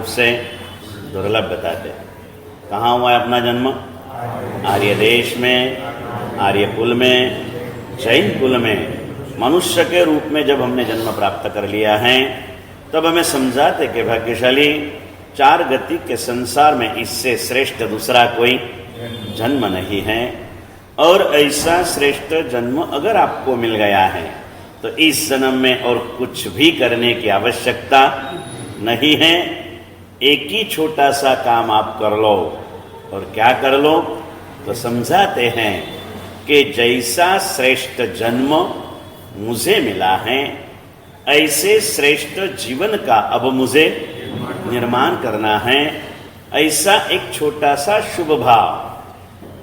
से दुर्लभ बताते हैं। कहाँ हुआ है अपना जन्म? आर्य देश में, आर्य कुल में, जैन कुल में मनुष्य के रूप में जब हमने जन्म प्राप्त कर लिया है तब हमें समझाते कि भाग्यशाली, चार गति के संसार में इससे श्रेष्ठ दूसरा कोई जन्म नहीं है। और ऐसा श्रेष्ठ जन्म अगर आपको मिल गया है तो इस जन्म में और कुछ भी करने की आवश्यकता नहीं है। एक ही छोटा सा काम आप कर लो। और क्या कर लो? तो समझाते हैं कि जैसा श्रेष्ठ जन्म मुझे मिला है ऐसे श्रेष्ठ जीवन का अब मुझे निर्माण करना है। ऐसा एक छोटा सा शुभ भाव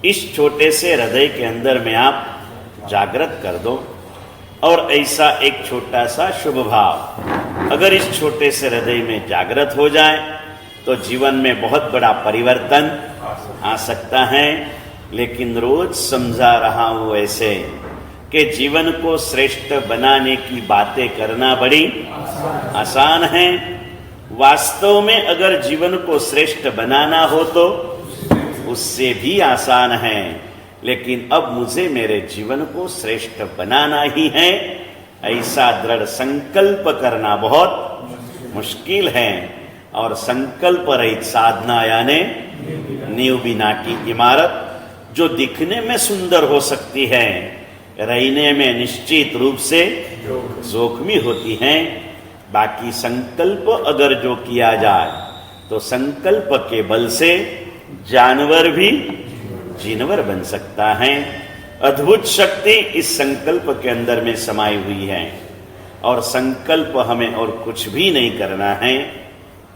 इस छोटे से हृदय के अंदर में आप जागृत कर दो। और ऐसा एक छोटा सा शुभ भाव अगर इस छोटे से हृदय में जागृत हो जाए तो जीवन में बहुत बड़ा परिवर्तन आ सकता है। लेकिन रोज समझा रहा हूं ऐसे कि जीवन को श्रेष्ठ बनाने की बातें करना बड़ी आसान है। वास्तव में अगर जीवन को श्रेष्ठ बनाना हो तो उससे भी आसान है। लेकिन अब मुझे मेरे जीवन को श्रेष्ठ बनाना ही है, ऐसा दृढ़ संकल्प करना बहुत मुश्किल है। और संकल्प रहित साधना यानी नींव बिना की इमारत जो दिखने में सुंदर हो सकती है, रहने में निश्चित रूप से जोखमी होती है। बाकी संकल्प अगर जो किया जाए तो संकल्प के बल से जानवर भी जीनवर बन सकता है। अद्भुत शक्ति इस संकल्प के अंदर में समाई हुई है। और संकल्प हमें और कुछ भी नहीं करना है,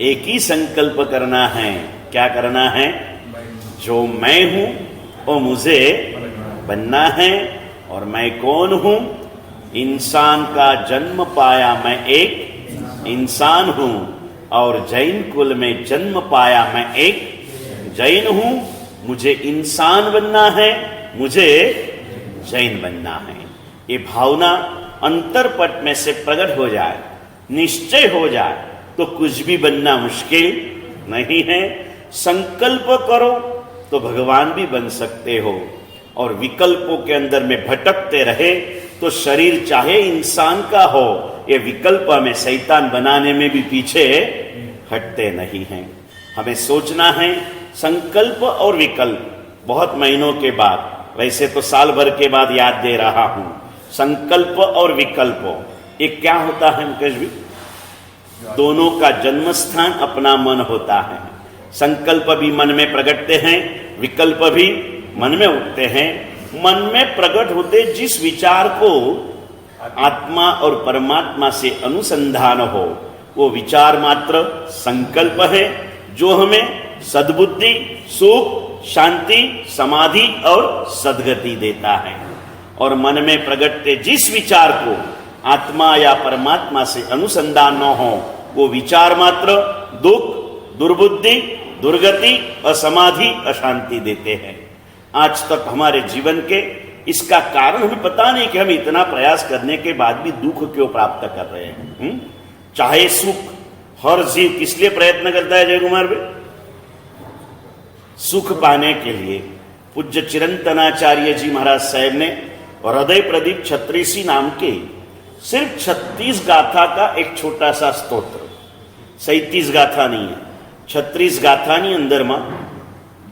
एक ही संकल्प करना है। क्या करना है? जो मैं हूं वो मुझे बनना है। और मैं कौन हूं? इंसान का जन्म पाया मैं एक इंसान हूं। और जैन कुल में जन्म पाया मैं एक जैन हूं। मुझे इंसान बनना है, मुझे जैन बनना है। ये भावना अंतरपट में से प्रकट हो जाए, निश्चय हो जाए तो कुछ भी बनना मुश्किल नहीं है। संकल्प करो तो भगवान भी बन सकते हो। और विकल्पों के अंदर में भटकते रहे तो शरीर चाहे इंसान का हो, ये विकल्प हमें शैतान बनाने में भी पीछे हटते नहीं हैं। हमें सोचना है संकल्प और विकल्प बहुत महीनों के बाद, वैसे तो साल भर के बाद याद दे रहा हूं। संकल्प और विकल्प ये क्या होता है मुकेश भी? दोनों का जन्म स्थान अपना मन होता है। संकल्प भी मन में प्रगटते हैं, विकल्प भी मन में उठते हैं। मन में प्रकट होते जिस विचार को आत्मा और परमात्मा से अनुसंधान हो वो विचार मात्र संकल्प है, जो हमें सद्बुद्धि, सुख, शांति, समाधि और सद्गति देता है। और मन में प्रगटते जिस विचार को आत्मा या परमात्मा से अनुसंधान न हो वो विचार मात्र दुख, दुर्बुद्धि, दुर्गति, असमाधि, अशांति देते हैं। आज तक हमारे जीवन के इसका कारण हमें पता नहीं कि हम इतना प्रयास करने के बाद भी दुख क्यों प्राप्त कर रहे हैं। चाहे सुख, हर जीव किस लिए प्रयत्न करता है जय कुमार भाई? सुख पाने के लिए। पूज्य चिरंतनाचार्य जी महाराज साहब ने हृदय प्रदीप छत्रीसी नाम के सिर्फ 36 गाथा का एक छोटा सा स्तोत्र, 37 गाथा नहीं है, 36 गाथानी अंदर में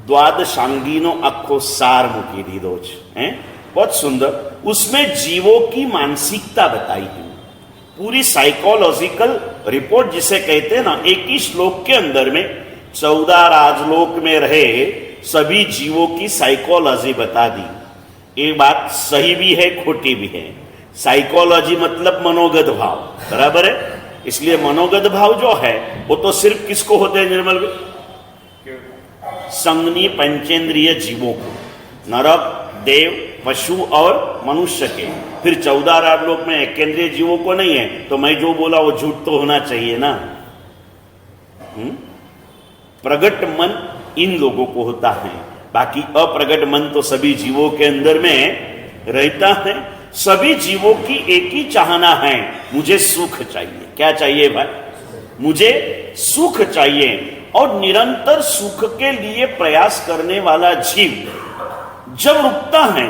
द्वादशांगीनो अखो सार मुकी दीदोच है, बहुत सुंदर। उसमें जीवों की मानसिकता बताई है, पूरी साइकोलॉजिकल रिपोर्ट जिसे कहते हैं ना। एक ही श्लोक के अंदर में 14 राजलोक में रहे सभी जीवों की साइकोलॉजी बता दी। ये बात सही भी है, खोटी भी है। साइकोलॉजी मतलब मनोगत भाव, बराबर है। इसलिए मनोगत भाव जो है वो तो सिर्फ किसको होते हैं निर्मल भाई? संगनी पंचेंद्रिय जीवों को, नरक, देव, पशु और मनुष्य के। फिर 14 राजलोक में एकेंद्रिय जीवों को नहीं है। तो मैं जो बोला वो झूठ तो होना चाहिए ना। प्रगट मन इन लोगों को होता है, बाकी अप्रगट मन तो सभी जीवों के अंदर में रहता है। सभी जीवों की एक ही चाहना है, मुझे सुख चाहिए। क्या चाहिए भाई? मुझे सुख चाहिए। और निरंतर सुख के लिए प्रयास करने वाला जीव जब रुकता है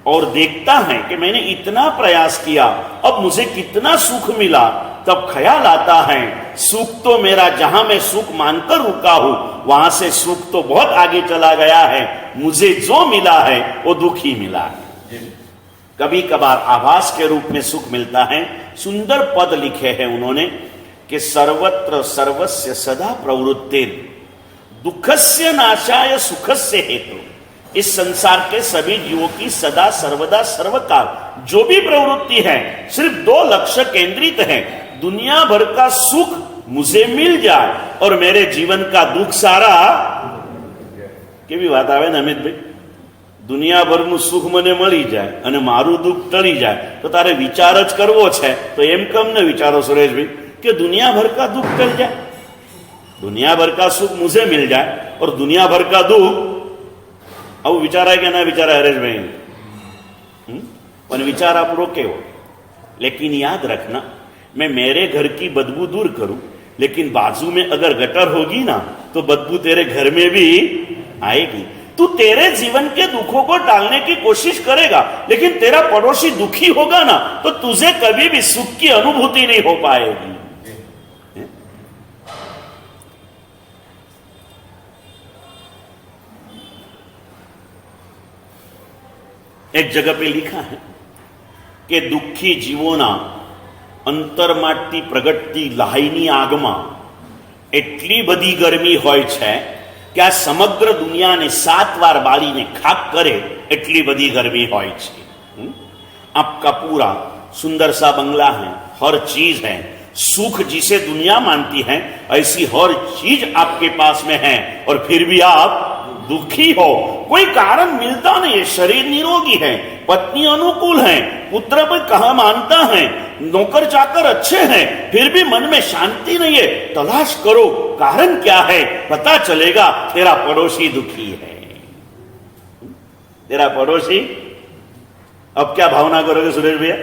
और देखता है कि मैंने इतना प्रयास किया, अब मुझे कितना सुख मिला, तब ख्याल आता है सुख तो मेरा, जहां मैं सुख मानकर रुका हूं वहां से सुख तो बहुत आगे चला गया है, मुझे जो मिला है वो दुख ही मिला है। कभी कभार आभास के रूप में सुख मिलता है। सुंदर पद लिखे हैं उन्होंने कि सर्वत्र सर्वस्य सदा प्रवृत्तिर दुखस्य नाशाय सुखस्य हेतु। इस संसार के सभी जीवों की सदा सर्वदा सर्वकाल जो भी प्रवृत्ति है सिर्फ दो लक्ष्य केंद्रित है, दुनिया भर का सुख मुझे मिल जाए और मेरे जीवन का दुख सारा केवी बात आवे ने अमित भाई, દુનિયાભરનું સુખ મને મળી જાય અને મારું દુઃખ ટળી જાય તો તારે વિચાર જ કરવો છે તો એમ કેમ ને વિચારો સુરેશભાઈ કે दुनिया भर का दुख टल जाए, दुनिया भर का सुख मुझे मिल जाए और दुनिया भर का दुख। अब विचार है कि ना विचार है हरेश भाई, पर विचार आप रोके हो। लेकिन याद रखना, मैं मेरे घर की बदबू दूर करूं लेकिन बाजू में अगर गटर होगी ना तो बदबू तेरे घर में भी आएगी। तू तेरे जीवन के दुखों को टालने की कोशिश करेगा लेकिन तेरा पड़ोसी दुखी होगा ना तो तुझे कभी भी सुख की अनुभूति नहीं हो पाएगी। एक जगह पे लिखा है कि दुखी जीवोना अंतरमाटती प्रगटती लहाईनी आगमा એટલી બધી ગરમી હોય છે कि आ समग्र दुनिया ने 7 बार बाली ने खाक करे एटली बड़ी गर्मी होय छे। आपका पूरा सुंदर सा बंगला है, हर चीज है, सुख जिसे दुनिया मानती है ऐसी हर चीज आपके पास में है और फिर भी आप दुखी हो। कोई कारण मिलता नहीं है, शरीर निरोगी है, पत्नी अनुकूल है, पुत्र भी कहा मानता है, नौकर चाकर अच्छे हैं, फिर भी मन में शांति नहीं है। तलाश करो कारण क्या है, पता चलेगा तेरा पड़ोसी दुखी है। तेरा पड़ोसी, अब क्या भावना करोगे सुरेश भैया,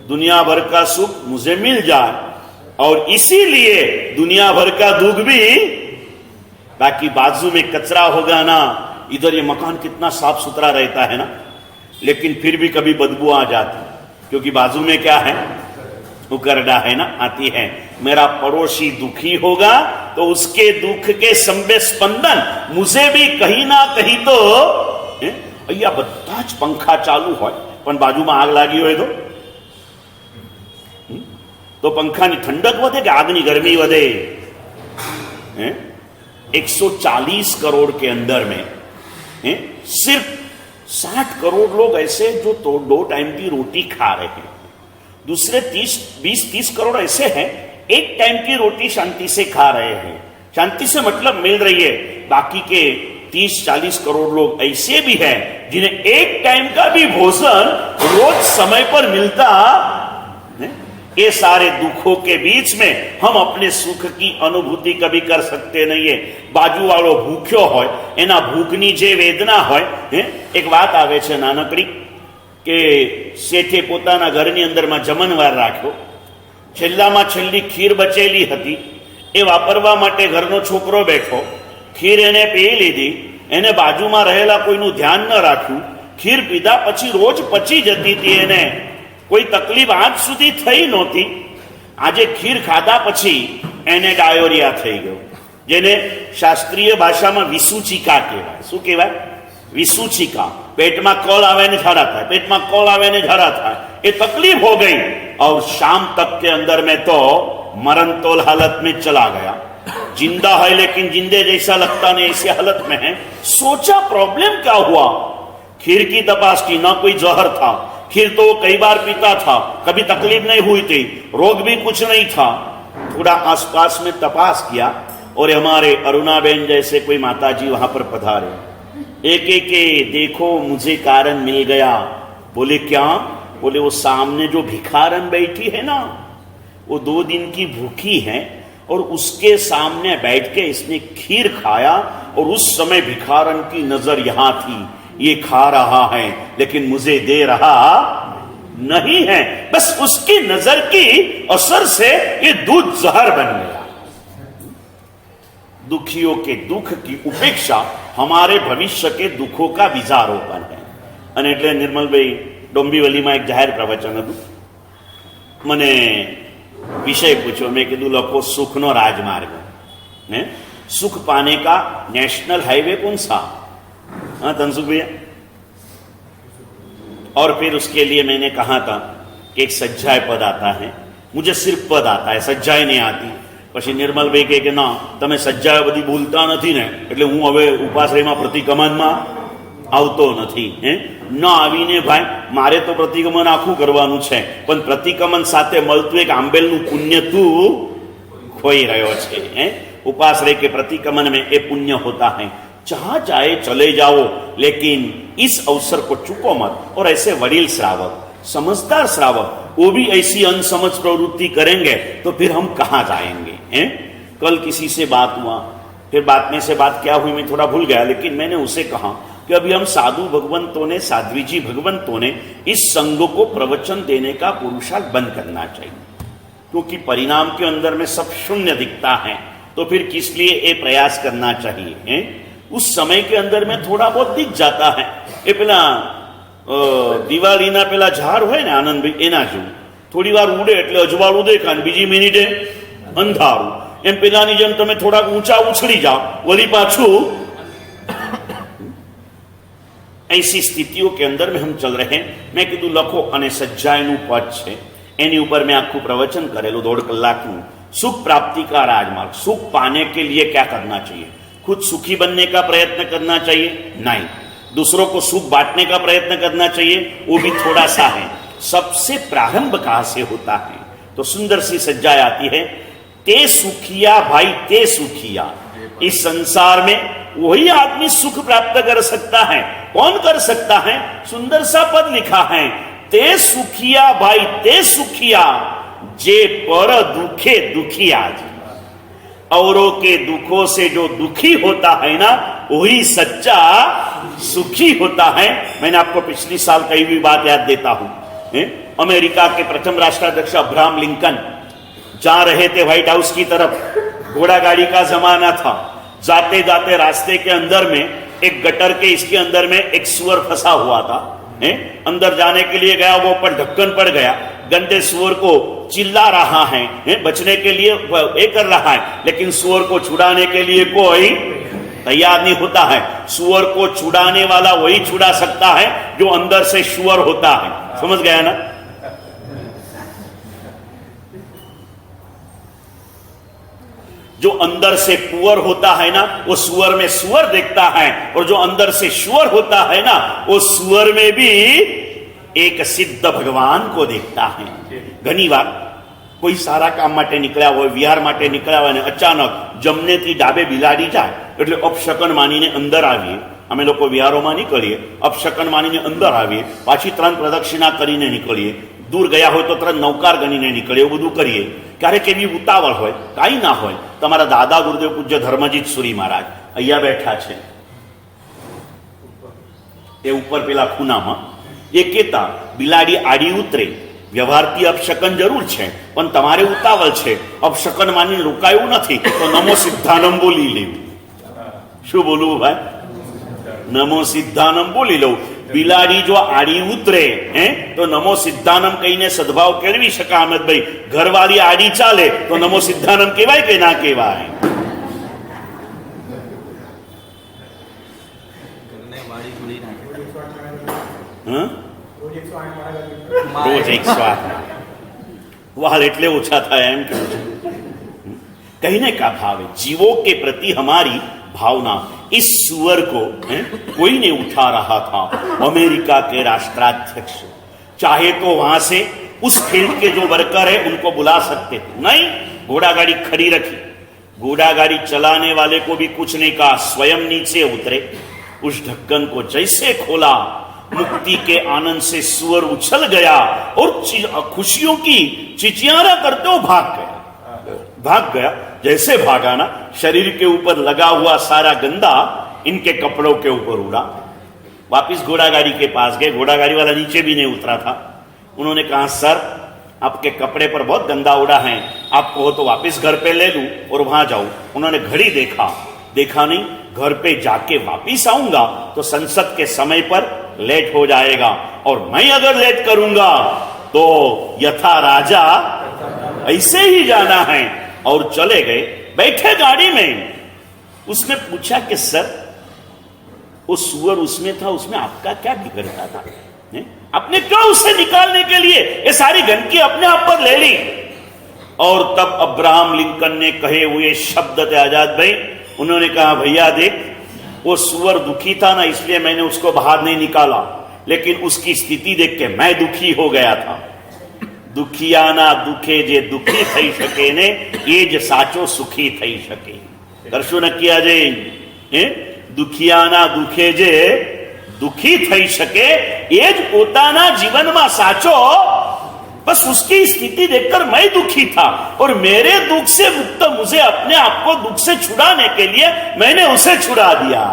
दुनिया भर का सुख मुझे मिल जाए और इसीलिए दुनिया भर का दुख भी। बाकी बाजू में कचरा होगा ना, इधर ये मकान कितना साफ सुथरा रहता है ना, लेकिन फिर भी कभी बदबू आ जाती क्योंकि बाजू में क्या है, उकरडा है ना, आती है। मेरा पड़ोसी दुखी होगा तो उसके दुख के संबे स्पंदन मुझे भी कहीं ना कहीं तो अय्या बधा ज पंखा चालू होय पण बाजूमां आग लागी होय तो पंखानी ठंडक वधे कि आगनी गर्मी वधे। 140 करोड़ के अंदर में सिर्फ 60 करोड़ लोग ऐसे जो तो 2 टाइम की रोटी खा रहे हैं, दूसरे 20-30 करोड़ ऐसे हैं एक टाइम की रोटी शांति से खा रहे हैं। शांति से मतलब मिल रही है। बाकी के 30-40 करोड़ लोग ऐसे भी हैं जिन्हें एक टाइम का भी भोजन रोज समय पर मिलता। ये सारे दुखों के बीच में हम अपने सुख की अनुभूति कभी कर सकते नहीं है। बाजू वालों भूख्यो होय एना भूखनी जे वेदना होय। एक बात आवे छे नानकड़ी के सेठे पोताना घरनी अंदरमां जमणवार राख्यो, छेल्लामां छेल्ली खीर बचेली हती ए वापरवा माटे घरनो छोकरो बैठो, खीर एने पी लीधी, एने बाजूमां रहेला कोईनुं ध्यान न राख्युं, खीर पीधा पछी रोज पची जती थी, एने कोई तकलीफ आज सुधी थई नहोती। आजे खीर खाधा पछी एने डायोरिया थई गयो, जेने शास्त्रीय भाषामां विसूचिका कहेवाय। शुं कहेवाय? विसूचिका। पेटमां कळ आवे ने झाड़ा थाय, पेटमां कळ आवे ने झाड़ा थाय, ये तकलीफ हो गई और शाम तक के अंदर में तो मरणतोल हालत में चला गया। जिंदा है लेकिन जिंदे जैसा लगता नहीं, ऐसी हालत में है। सोचा प्रॉब्लम क्या हुआ, खीर की तपास की, ना कोई जहर था, खीर तो कई बार पीता था, कभी तकलीफ नहीं हुई थी, रोग भी कुछ नहीं था। थोड़ा आसपास में तपास किया और हमारे अरुणाबेन जैसे कोई माताजी वहां पर पधारे। एक एक देखो मुझे कारण मिल गया। बोले क्या? बोले वो सामने जो भिखारन बैठी है ना, वो 2 दिन की भूखी है और उसके सामने बैठ के इसने खीर खाया और उस समय भिखारन की नजर यहां थी, ये खा रहा है लेकिन मुझे दे रहा नहीं है, बस उसकी नजर की असर से ये दूध जहर बन गया। दुखियों के दुख की उपेक्षा हमारे भविष्य के दुखों का बीजारोपण है। અને એટલે નિર્મલભાઈ ડોંબીવલીમાં એક જાહેર પ્રવચન હતું, મને વિષય પૂછ્યો, મેં કીધું લખો સુખનો રાજમાર્ગ, ને सुख पाने का नेशनल हाईवे कौन सा? हाँ तनसुख भैया। और फिर उसके लिए मैंने कहा था कि एक सज्जाय पद आता है, मुझे सिर्फ पद आता है, सज्जाय नहीं आती। પછી નિર્મલભાઈ કહે કે ના, તમે સજ્જાય બધી ભૂલતા નથી ને, એટલે હું હવે ઉપાશ્રયમાં પ્રતિક્રમણમાં આવતો નથી। ન આવીને ભાઈ મારે તો પ્રતિક્રમણ આખું કરવાનું છે, પણ પ્રતિક્રમણ સાથે મળતું એક આંબેલનું પુણ્ય તું ખોઈ રહ્યો છે। उपाश्रय के प्रतिक्रमण में ये पुण्य होता है। जहां चाहे चले जाओ, लेकिन इस अवसर को चूको मत। और ऐसे वडील श्रावक, समझदार श्रावक, वो भी ऐसी अनसमझ प्रवृत्ति करेंगे तो फिर हम कहां जाएंगे? कल किसी से बात हुआ, फिर बात में से बात क्या हुई मैं थोड़ा भूल गया, लेकिन मैंने उसे कहा कि अभी हम साधु भगवंतों ने, साध्वी जी भगवंतों ने इस संघ को प्रवचन देने का पुरुषार्थ बंद करना चाहिए, क्योंकि परिणाम के अंदर में सब शून्य दिखता है। तो फिर किस लिए ये प्रयास करना चाहिए? उस समय के अंदर में थोड़ा बहुत दिख जाता है। ये पेला दिवाळीना पेला झाड़ होय ने आनंद भाई, एना जेवुं थोड़ी वार उड़े एटले अजवाळुं देखाय ने बीजी मिनिटे अंधारुं। एम पेलानी जेम तमे थोड़ा ऊंचा उछળી जाओ, वળી पाछुं ऐसी स्थितियों के अंदर में हम चल रहे हैं। मैं कीधुं लखो अने सज्जायनुं पद छे, एनी उपर मैं आखुं प्रवचन करेलुं 1.5 कलाकनुं। सुख प्राप्ति का राजमार्ग, सुख पाने के लिए क्या करना चाहिए? खुद सुखी बनने का प्रयत्न करना चाहिए? नहीं। दूसरों को सुख बांटने का प्रयत्न करना चाहिए? वो भी थोड़ा सा है। सबसे प्रारंभ कहां से होता है? तो सुंदर सी सज्जाय आती है, ते सुखिया भाई ते सुखिया। इस संसार में वही आदमी सुख प्राप्त कर सकता है। कौन कर सकता है? सुंदर सा पद लिखा है, ते सुखिया भाई ते सुखिया, जे पर दुखे दुखिया। औरों के दुखों से जो दुखी होता है ना, वही सच्चा सुखी होता है। मैंने आपको पिछली साल कई भी बात याद देता हूं। अमेरिका के प्रथम राष्ट्राध्यक्ष अब्राहम लिंकन जा रहे थे व्हाइट हाउस की तरफ, घोड़ा गाड़ी का जमाना था। जाते जाते रास्ते के अंदर में एक गटर के इसके अंदर में एक सुअर फंसा हुआ था। अंदर जाने के लिए गया, वो ऊपर ढक्कन पड़ गया, गंदे सुअर को चिल्ला रहा है, बचने के लिए ये कर रहा है, लेकिन सुअर को छुड़ाने के लिए कोई तैयार नहीं होता है। सुअर को छुड़ाने वाला वही छुड़ा सकता है जो अंदर से सुअर होता है। समझ गया ना? जो अंदर से पुअर होता है ना, वो सुअर में सुअर देखता है, और जो अंदर से सुअर होता है ना, वो सुअर में भी एक सिद्ध भगवान को देखता है। घनी बार कोई सारा काम माटे निकळ्या होय, विहार माटे निकळ्या होय, अचानक जमनेथी डाबे बिलाड़ी जाए એટલે अपशकन मानीने अंदर आવીએ। અમે લોકો વિહારોમાં નીકળીએ, अपशकन मानीने अंदर आવીએ, પાછી 3 પ્રદક્ષિણા કરીને નીકળીએ। दूर गया हो तो 3 नौकार गणीने निकळे, એવું બધું કરીએ। ક્યારેક એવી ઉતાવળ હોય, કાંઈ ના હોય। તમારા દાદા ગુરુદેવ પૂજ્ય ધર્મજીત સુરી મહારાજ અહીંયા બેઠા છે, એ ઉપર પેલા ખૂણામાં એ કહેતા, બિલાડી આડી ઉતરે, વ્યવહારથી અપશકન જરૂર છે, પણ તમારે ઉતાવળ છે, અપશકન માની રોકાયું નથી, તો નમો સિદ્ધાનમ બોલી લેવું। શું બોલવું ભાઈ? નમો સિદ્ધાનમ બોલી લઉં। બિલાડી જો આડી ઉતરે તો નમો સિદ્ધાનમ કહીને સદભાવ કેળવી શકે અહમદભાઈ। ઘરવાળી આડી ચાલે તો નમો સિદ્ધાનમ કહેવાય કે ના કહેવાય? रोज 108 वाल एटले ओछा था एम के कहने का भाव है। जीवों के प्रति हमारी भावना, इस सुअर को कोई ने उठा रहा था, अमेरिका के राष्ट्राध्यक्ष। चाहे तो वहां से उस फील्ड के जो वर्कर है उनको बुला सकते थे, नहीं, घोड़ा गाड़ी खड़ी रखी। घोड़ा गाड़ी चलाने वाले को भी कुछ नहीं कहा, स्वयं नीचे उतरे, उस ढक्कन को जैसे खोला, मुक्ति के आनंद से सुअर उछल गया और खुशियों की चिचियारा करते हुए भाग गया। जैसे भागा ना, शरीर के ऊपर लगा हुआ सारा गंदा इनके कपड़ों के ऊपर उड़ा। वापिस घोड़ा गाड़ी के पास गए, घोड़ा गाड़ी वाला नीचे भी नहीं उतरा था। उन्होंने कहा सर आपके कपड़े पर बहुत गंदा उड़ा है, आपको हो तो वापस घर पे ले लूं और वहां जाऊं। उन्होंने घड़ी देखा नहीं, घर पे जाके वापिस आऊंगा तो संसद के समय पर लेट हो जाएगा, और मैं अगर लेट करूंगा तो यथा राजा ऐसे ही जाना है। और चले गए, बैठे गाड़ी में। उसने पूछा कि सर वो सुअर उसमें था, उसमें आपका क्या बिगड़ता था? आपने क्यों उसे निकालने के लिए ये सारी गंदगी अपने आप पर ले ली? और तब अब्राहम लिंकन ने कहे हुए शब्द थे आजाद भाई, उन्होंने कहा भैया देख, वो सुअर दुखी था ना, इसलिए मैंने उसको बाहर नहीं निकाला, लेकिन उसकी स्थिति देख के मैं दुखी हो गया था। दुखियाना दुखे जे दुखी थई शके ने, ये ज साचो सुखी थई शके। करशो नक्की આજે દુખિયાના દુખે જે દુખી થઈ શકે એ જ પોતાના જીવનમાં સાચો। बस उसकी स्थिति देखकर मैं दुखी था, और मेरे दुख से मुक्त मुझे अपने आप को दुख से छुड़ाने के लिए मैंने उसे छुड़ा दिया।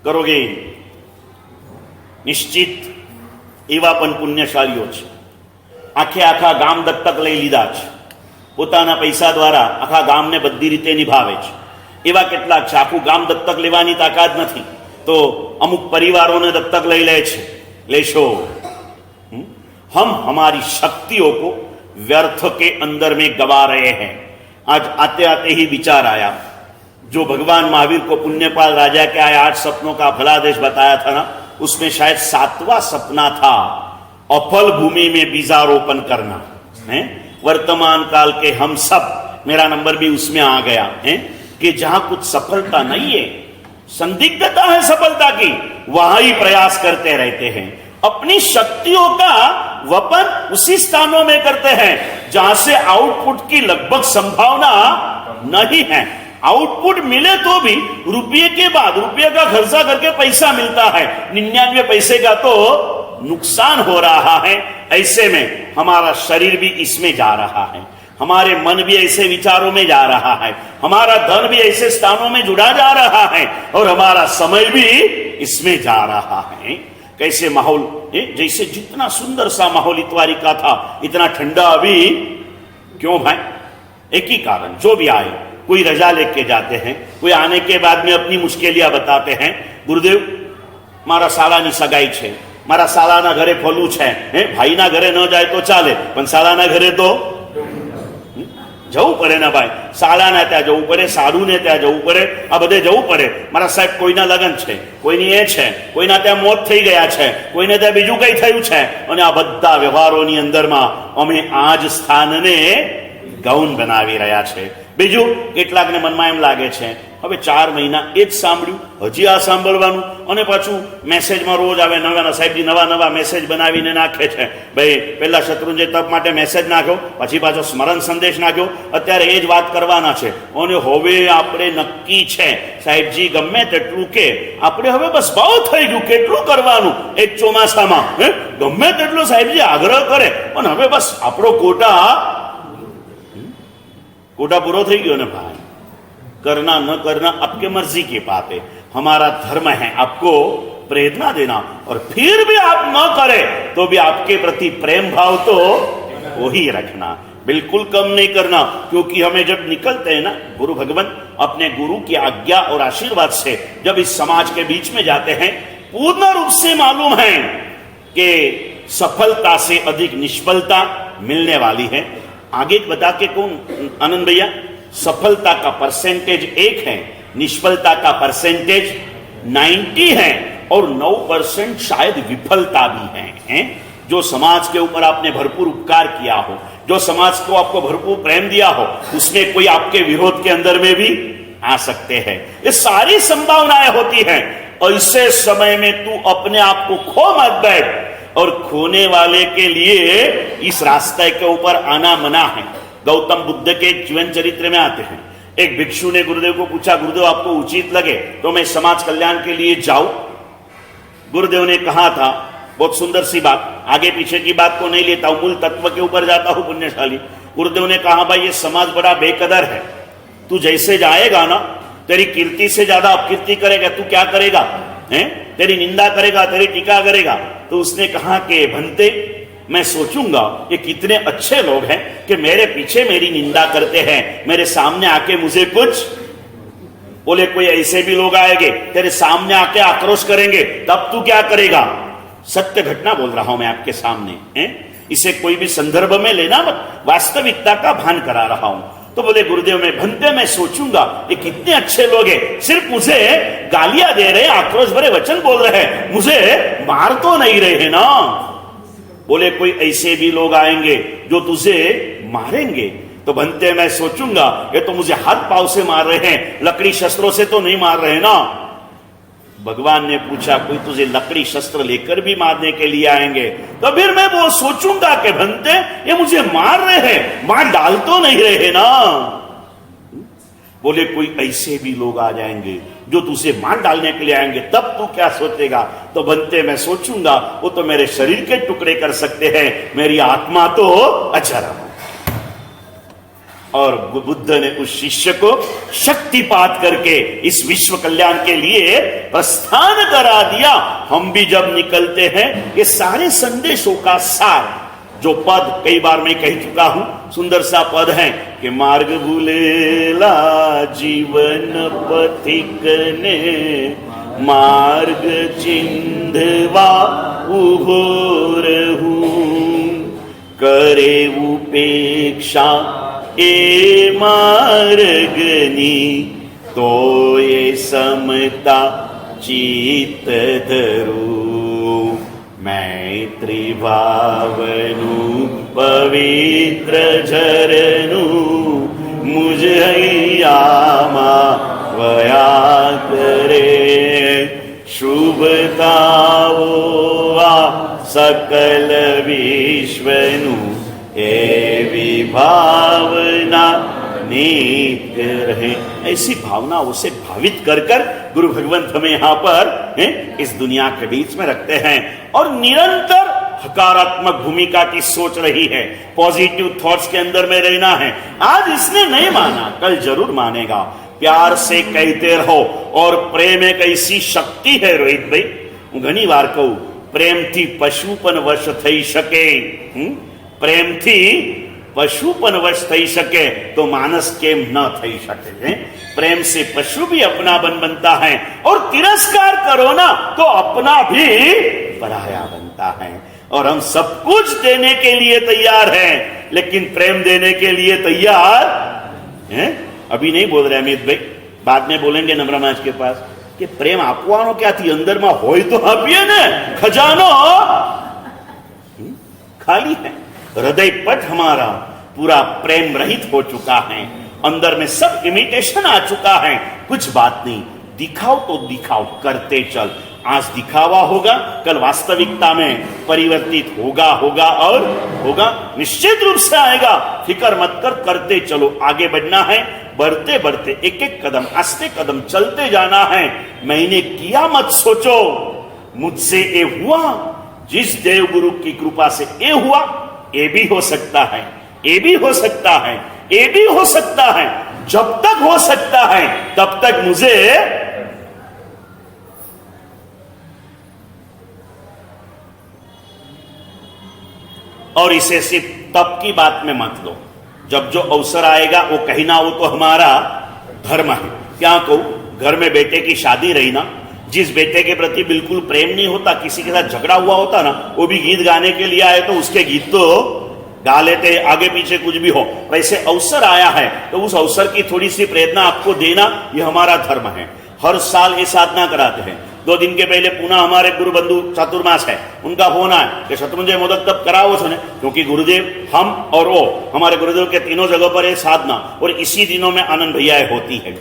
करोगे निश्चित एवा पण पुण्यशालीओ छे, आखे आखा गाम दत्तक लई लीधा छे, पोताना पैसा द्वारा आखा गामने बधी रीते निभावे छे। एवा કેટલાક છે, આખું ગામ દત્તક લેવાની તાકાત નથી તો અમુક પરિવારોને દત્તક લઈ લે છે। લેશો, हम हमारी शक्तियों को व्यर्थ के अंदर में गवा रहे हैं। आज आते आते ही विचार आया, जो भगवान महावीर को पुण्यपाल राजा के आया 8 सपनों का फलादेश बताया था ना, उसमें शायद 7वां सपना था अफल भूमि में बीजारोपण करना है। वर्तमान काल के हम सब, मेरा नंबर भी उसमें आ गया है कि जहां कुछ सफलता नहीं है, संदिग्धता है सफलता की, वहां ही प्रयास करते रहते हैं। अपनी शक्तियों का वपन उसी स्थानों में करते हैं जहां से आउटपुट की लगभग संभावना नहीं है। आउटपुट मिले तो भी रुपये के बाद रुपये का खर्चा करके पैसा मिलता है, 99 पैसे का तो नुकसान हो रहा है। ऐसे में हमारा शरीर भी इसमें जा रहा है, हमारे मन भी ऐसे विचारों में जा रहा है, हमारा धन भी ऐसे स्थानों में जुड़ा जा रहा है, और हमारा समय भी इसमें जा रहा है। कैसे माहौल, जैसे जितना सुंदर सा माहौल इतवारी का था, इतना ठंडा अभी क्यों भाई? एक ही कारण, जो भी आए, कोई रजा लेके जाते हैं, कोई आने के बाद में अपनी मुश्किलियां बताते हैं। गुरुदेव मारा सालानी सगाई छे, मारा सालाना घरे फलू छे, भाई ना घरे न जाए तो चाले, पण सालाना घरे तो જવું પડે ને ભાઈ, શાળાના ત્યાં જવું પડે, સાધુને ત્યાં જવું પડે, આ બધે જવું પડે। મારા સાહેબ કોઈના લગ્ન છે, કોઈની એ છે, કોઈના ત્યાં મોત થઈ ગયા છે, કોઈને ત્યાં બીજું કઈ થયું છે, અને આ બધા વ્યવહારોની અંદરમાં અમે આ જ સ્થાનને ગૌણ બનાવી રહ્યા છે। બીજું કેટલાકને મનમાં એમ લાગે છે હવે 4 મહિના એ જ સાંભળ્યું, હજી આ સાંભળવાનું, અને પાછું મેસેજમાં રોજ આવે નવા સાહેબજી નવા નવા મેસેજ બનાવીને નાખે છે। ભાઈ પહેલા શત્રુંજય તપ માટે મેસેજ નાખ્યો, પછી પાછો સ્મરણ સંદેશ નાખ્યો, અત્યારે એ જ વાત કરવાના છે। અને હવે આપણે નક્કી છે સાહેબજી ગમે તેટલું કે આપણે હવે બસ બહુ થઈ ગયું, કેટલું કરવાનું એક ચોમાસામાં, ગમે તેટલું સાહેબજી આગ્રહ કરે, પણ હવે બસ આપણો કોટા પૂરો થઈ ગયો ને ભાઈ। करना न करना आपके मर्जी की बात है, हमारा धर्म है आपको प्रेरणा देना, और फिर भी आप न करें तो भी आपके प्रति प्रेम भाव तो वही रखना, बिल्कुल कम नहीं करना। क्योंकि हमें जब निकलते हैं ना, गुरु भगवान अपने गुरु की आज्ञा और आशीर्वाद से जब इस समाज के बीच में जाते हैं, पूर्ण रूप से मालूम है कि सफलता से अधिक निष्फलता मिलने वाली है। आगे बता के कौन आनंद भैया, सफलता का परसेंटेज 1 है, निष्फलता का परसेंटेज 90 है, और 9% शायद विफलता भी है। जो समाज के ऊपर आपने भरपूर उपकार किया हो, जो समाज को आपको भरपूर प्रेम दिया हो, उसमें कोई आपके विरोध के अंदर में भी आ सकते हैं। ये सारी संभावनाएं होती हैं। ऐसे समय में तू अपने आप को खो मत बैठ, और खोने वाले के लिए इस रास्ते के ऊपर आना मना है। गौतम बुद्ध के जीवन चरित्र में आते हैं, एक भिक्षु ने गुरुदेव को पूछा, गुरुदेव आपको उचित लगे तो मैं समाज कल्याण के लिए जाऊं? गुरुदेव ने कहा था, बहुत सुंदर सी बात, आगे पीछे की बात को नहीं लेता हूं, मूल तत्व के ऊपर जाता हूं पुण्यशाली। गुरुदेव ने कहा, भाई ये समाज बड़ा बेकदर है, तू जैसे जाएगा ना तेरी कीर्ति से ज्यादा अपकीर्ति करेगा, तू क्या करेगा? हैं, तेरी निंदा करेगा, तेरी टीका करेगा। तो उसने कहा कि भंते, मैं सोचूंगा ये कितने अच्छे लोग हैं कि मेरे पीछे मेरी निंदा करते हैं, मेरे सामने आके मुझे कुछ बोले। कोई ऐसे भी लोग आएंगे तेरे सामने आके आक्रोश करेंगे, तब तू क्या करेगा? सत्य घटना बोल रहा हूं मैं आपके सामने, हैं? इसे कोई भी संदर्भ में लेना मत, वास्तविकता का भान करा रहा हूं। तो बोले गुरुदेव, मैं भंते मैं सोचूंगा ये कितने अच्छे लोग हैं, सिर्फ मुझे गालियां दे रहे, आक्रोश भरे वचन बोल रहे हैं, मुझे मार तो नहीं रहे ना। बोले कोई ऐसे भी लोग आएंगे जो तुझे मारेंगे। तो भंते मैं सोचूंगा ये तो मुझे हाथ पांव से मार रहे हैं, लकड़ी शस्त्रों से तो नहीं मार रहे ना। भगवान ने पूछा कोई तुझे लकड़ी शस्त्र लेकर भी मारने के लिए आएंगे? तो फिर मैं वो सोचूंगा कि भंते ये मुझे मार रहे हैं, मार डाल तो नहीं रहे ना। बोले कोई ऐसे भी लोग आ जाएंगे जो तुझे मार डालने के लिए आएंगे, तब तू क्या सोचेगा? तो भंते मैं सोचूंगा वो तो मेरे शरीर के टुकड़े कर सकते हैं, मेरी आत्मा तो अचर है। और बुद्ध ने उस शिष्य को शक्तिपात करके इस विश्व कल्याण के लिए प्रस्थान करा दिया। हम भी जब निकलते हैं ये सारे संदेशों का सार, जो पद कई बार मैं कह चुका हूं, सुंदर सा पद है कि मार्ग भूलेला जीवन पथिक ने, मार्ग चिंधवा उभोर हूं, करे उपेक्षा ए मार्गनी, तो ये समता चित धरू, मैत्री भावनु पवित्र झरनु, मुझे आमा वया करे, शुभताओ सकल विश्वनु, ए विभावना नित्य रहे। ऐसी भावनाओं से भावित कर कर गुरु भगवंत हमें यहां पर इस दुनिया के बीच में रखते हैं और निरंतर सकारात्मक भूमिका की सोच रही है, पॉजिटिव थॉट्स के अंदर में रहना है। आज इसने नहीं माना, कल जरूर मानेगा। प्यार से कहते रहो। और प्रेम एक ऐसी शक्ति है रोहित भाई, घनी बार कहूं, प्रेम थी पशु पण वश थई शके, प्रेम थी पशु पण वश थई शके तो मानस केम न थई शके। प्रेम से पशु भी अपना बनता है और तिरस्कार करो ना तो अपना भी पराया बनता है। और हम सब कुछ देने के लिए तैयार हैं, लेकिन प्रेम देने के लिए तैयार हैं? अभी नहीं बोल रहे अमित भाई, बाद में बोलेंगे नम्र महाराज के पास कि प्रेम आपवानो क्या थी, अंदर में होय तो आपीए ने, खजानो खाली है। हृदय पट हमारा पूरा प्रेम रहित हो चुका है, अंदर में सब इमिटेशन आ चुका है। कुछ बात नहीं, दिखाओ तो दिखाओ, करते चल। आज दिखावा होगा, कल वास्तविकता में परिवर्तित होगा और होगा, निश्चित रूप से आएगा। फिक्र मत कर, करते चलो, आगे बढ़ना है। बढ़ते बढ़ते एक एक कदम, आस्ते कदम चलते जाना है। मैंने किया मत सोचो, मुझसे ये हुआ, जिस देव गुरु की कृपा से ये हुआ, ये भी हो सकता है, ये भी हो सकता है, ये भी हो सकता है। जब तक हो सकता है तब तक मुझे और इसे सिर्फ तब की बात में मत लो जब जो अवसर आएगा वो कहना वो तो हमारा धर्म है। क्या कहूं, घर में बेटे की शादी रही ना, जिस बेटे के प्रति बिल्कुल प्रेम नहीं होता, किसी के साथ झगड़ा हुआ होता ना, वो भी गीत गाने के लिए आए तो उसके गीत तो गा लेते, आगे पीछे कुछ भी हो। वैसे अवसर आया है तो उस अवसर की थोड़ी सी प्रेरणा आपको देना, ये हमारा धर्म है। हर साल ये साधना कराते हैं। 2 दिन के पहले पुनः हमारे गुरु बंधु चातुर्मास है, उनका फोन आया कि शत्रुंजय मोदक तब कराओ सुने, क्योंकि गुरुदेव, हम और वो हमारे गुरुदेव के तीनों जगहों पर ये साधना, और इसी दिनों में आनंद भैया होती है।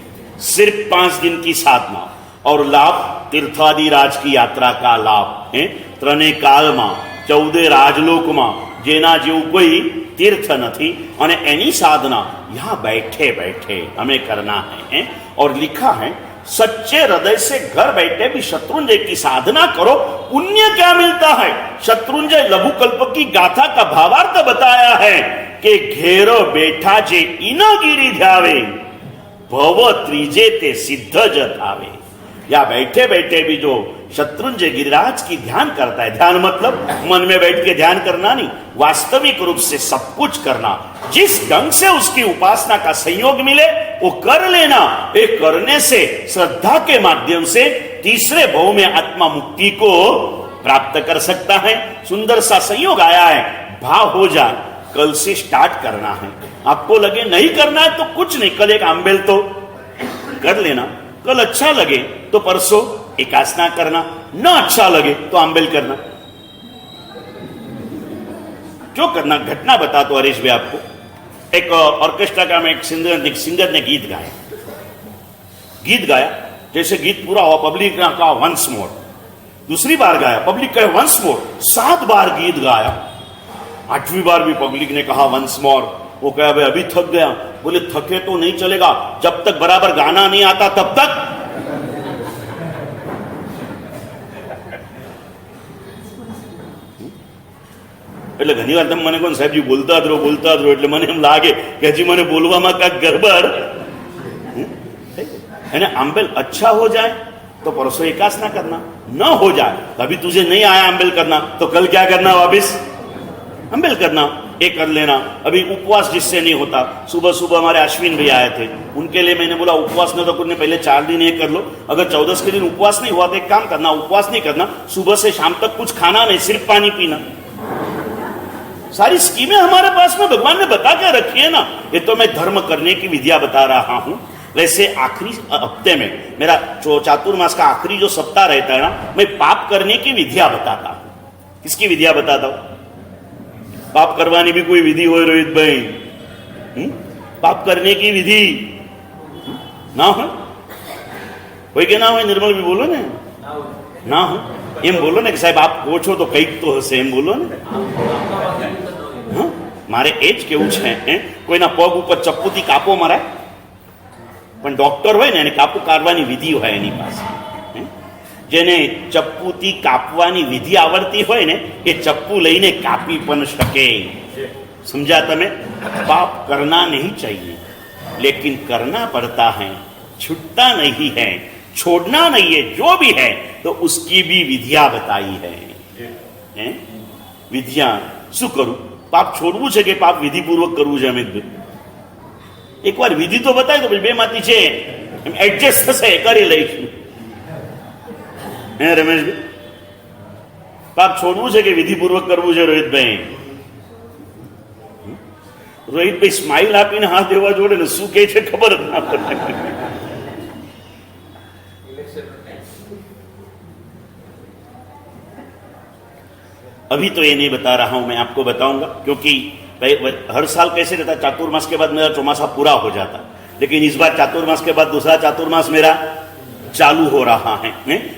सिर्फ 5 दिन की साधना और लाभ तीर्थादि राज की यात्रा का लाभ है। ત્રણે કાળમાં 14 રાજલોકમાં જેના જેવું કોઈ तीर्थ નથી, અને એની साधना यहाँ बैठे बैठे हमें करना है। और लिखा है सच्चे हृदय से घर बैठे भी शत्रुंजय की साधना करो, पुण्य क्या मिलता है। शत्रुंजय लघुकल्प की गाथा का भावार्थ बताया है कि घेरो बैठा जे इनो गिरी ध्यावे, भव त्रिजे ते सिद्ध जत आवे। या बैठे बैठे भी जो शत्रुंजय गिरिराज की ध्यान करता है। ध्यान मतलब मन में बैठ के ध्यान करना नहीं, वास्तविक रूप से सब कुछ करना। जिस ढंग से उसकी उपासना का संयोग मिले वो कर लेना। एक करने से श्रद्धा के माध्यम से तीसरे भाव में आत्मा मुक्ति को प्राप्त कर सकता है। सुंदर सा संयोग आया है, भाव हो जाए, कल से स्टार्ट करना है। आपको लगे नहीं करना है तो कुछ नहीं, कल एक आंबेल तो कर लेना, कल अच्छा लगे तो परसों एकासना करना, न अच्छा लगे तो आंबेल करना। जो करना, घटना बता दो हरीश भाई आपको। एक ऑर्केस्ट्रा का में एक सिंगर ने गीत गाया, जैसे गीत पूरा हुआ, पब्लिक ने कहा वंस मोर। दूसरी बार गाया, पब्लिक कहे वंस मोर। 7 बार गीत गाया, 8वीं बार भी पब्लिक ने कहा वंस मोर। वो कहा भाई अभी थक गया। बोले थके तो नहीं चलेगा, जब तक बराबर गाना नहीं आता तब तक। એટલે ઘણી વાર તમે મને કોણ સાહેબજી બોલતા જ રહો, એટલે મને એમ લાગે કે હજી મને બોલવામાં કાંઈક ગરબડ। અને आंबेल अच्छा हो जाए तो परसों एकासना करना, न हो जाए तो अभी तुझे नहीं आया आंबेल करना तो कल क्या करना, वापिस आंबेल करना। एक कर लेना। अभी उपवास जिससे नहीं होता, सुबह सुबह हमारे अश्विन भाई आए थे, उनके लिए मैंने बोला उपवास नहीं तो कुछ नहीं, पहले 4 दिन ये कर लो। अगर 14 के दिन उपवास नहीं हुआ तो एक काम करना, उपवास नहीं करना, सुबह से शाम तक कुछ खाना नहीं, सिर्फ पानी पीना। सारी स्कीमें हमारे पास में भगवान ने बता के रखी है ना। ये तो मैं धर्म करने की विधिया बता रहा हूं। वैसे आखिरी हफ्ते में मेरा चातुर्मास का आखिरी जो सप्ताह रहता है ना, मैं पाप करने की विधिया बताता हूं। किसकी विधिया बताता हूं? पाप करवानी भी कोई विधि हो रोहित भाई? पाप करने की विधि ना हो कोई के ना हो, निर्मल भी बोलो ना हो एम बोलो ने कि साहेब आप को છો તો કંઈક તો હશે એમ બોલો ને। મારે એ જ કેવું છે, કોઈના પગ ઉપર ચપ્પુથી કાપો મરાય, પણ ડોક્ટર હોય ને એને કાપુ કાઢવાની વિધિ હોય એની પાસે। જેને ચપ્પુથી કાપવાની વિધિ આવડતી હોય ને એ ચપ્પુ લઈને કાપી પણ શકે। समझा તમે? पाप करना नहीं चाहिए लेकिन करना पड़ता है, छूटता नहीं है, छोड़ना नहीं है। जो भी है तो उसकी भी विधिया बताई है। विधिया शू करूं? पाप छोड़વું છે કે પાપ વિધિપૂર્વક કરવું છે? અમિતભાઈ એકવાર વિધિ તો બતાવી દો, બે માંથી છે એમ એડજસ્ટ થશે, કરી લઈશું। હે રમેશભાઈ, પાપ છોડવું છે કે વિધિપૂર્વક કરવું છે? રોહિતભાઈ સ્માઇલ આપીને હાથ દેવા જોડે ને શું કહે છે ખબર જ ના પડે। अभी तो ये नहीं बता रहा हूं, मैं आपको बताऊंगा, क्योंकि हर साल कैसे रहता, चातुर्मास के बाद मेरा चौमासा पूरा हो जाता, लेकिन इस बार चातुर्मास के बाद दूसरा चातुर्मास मेरा चालू हो रहा है।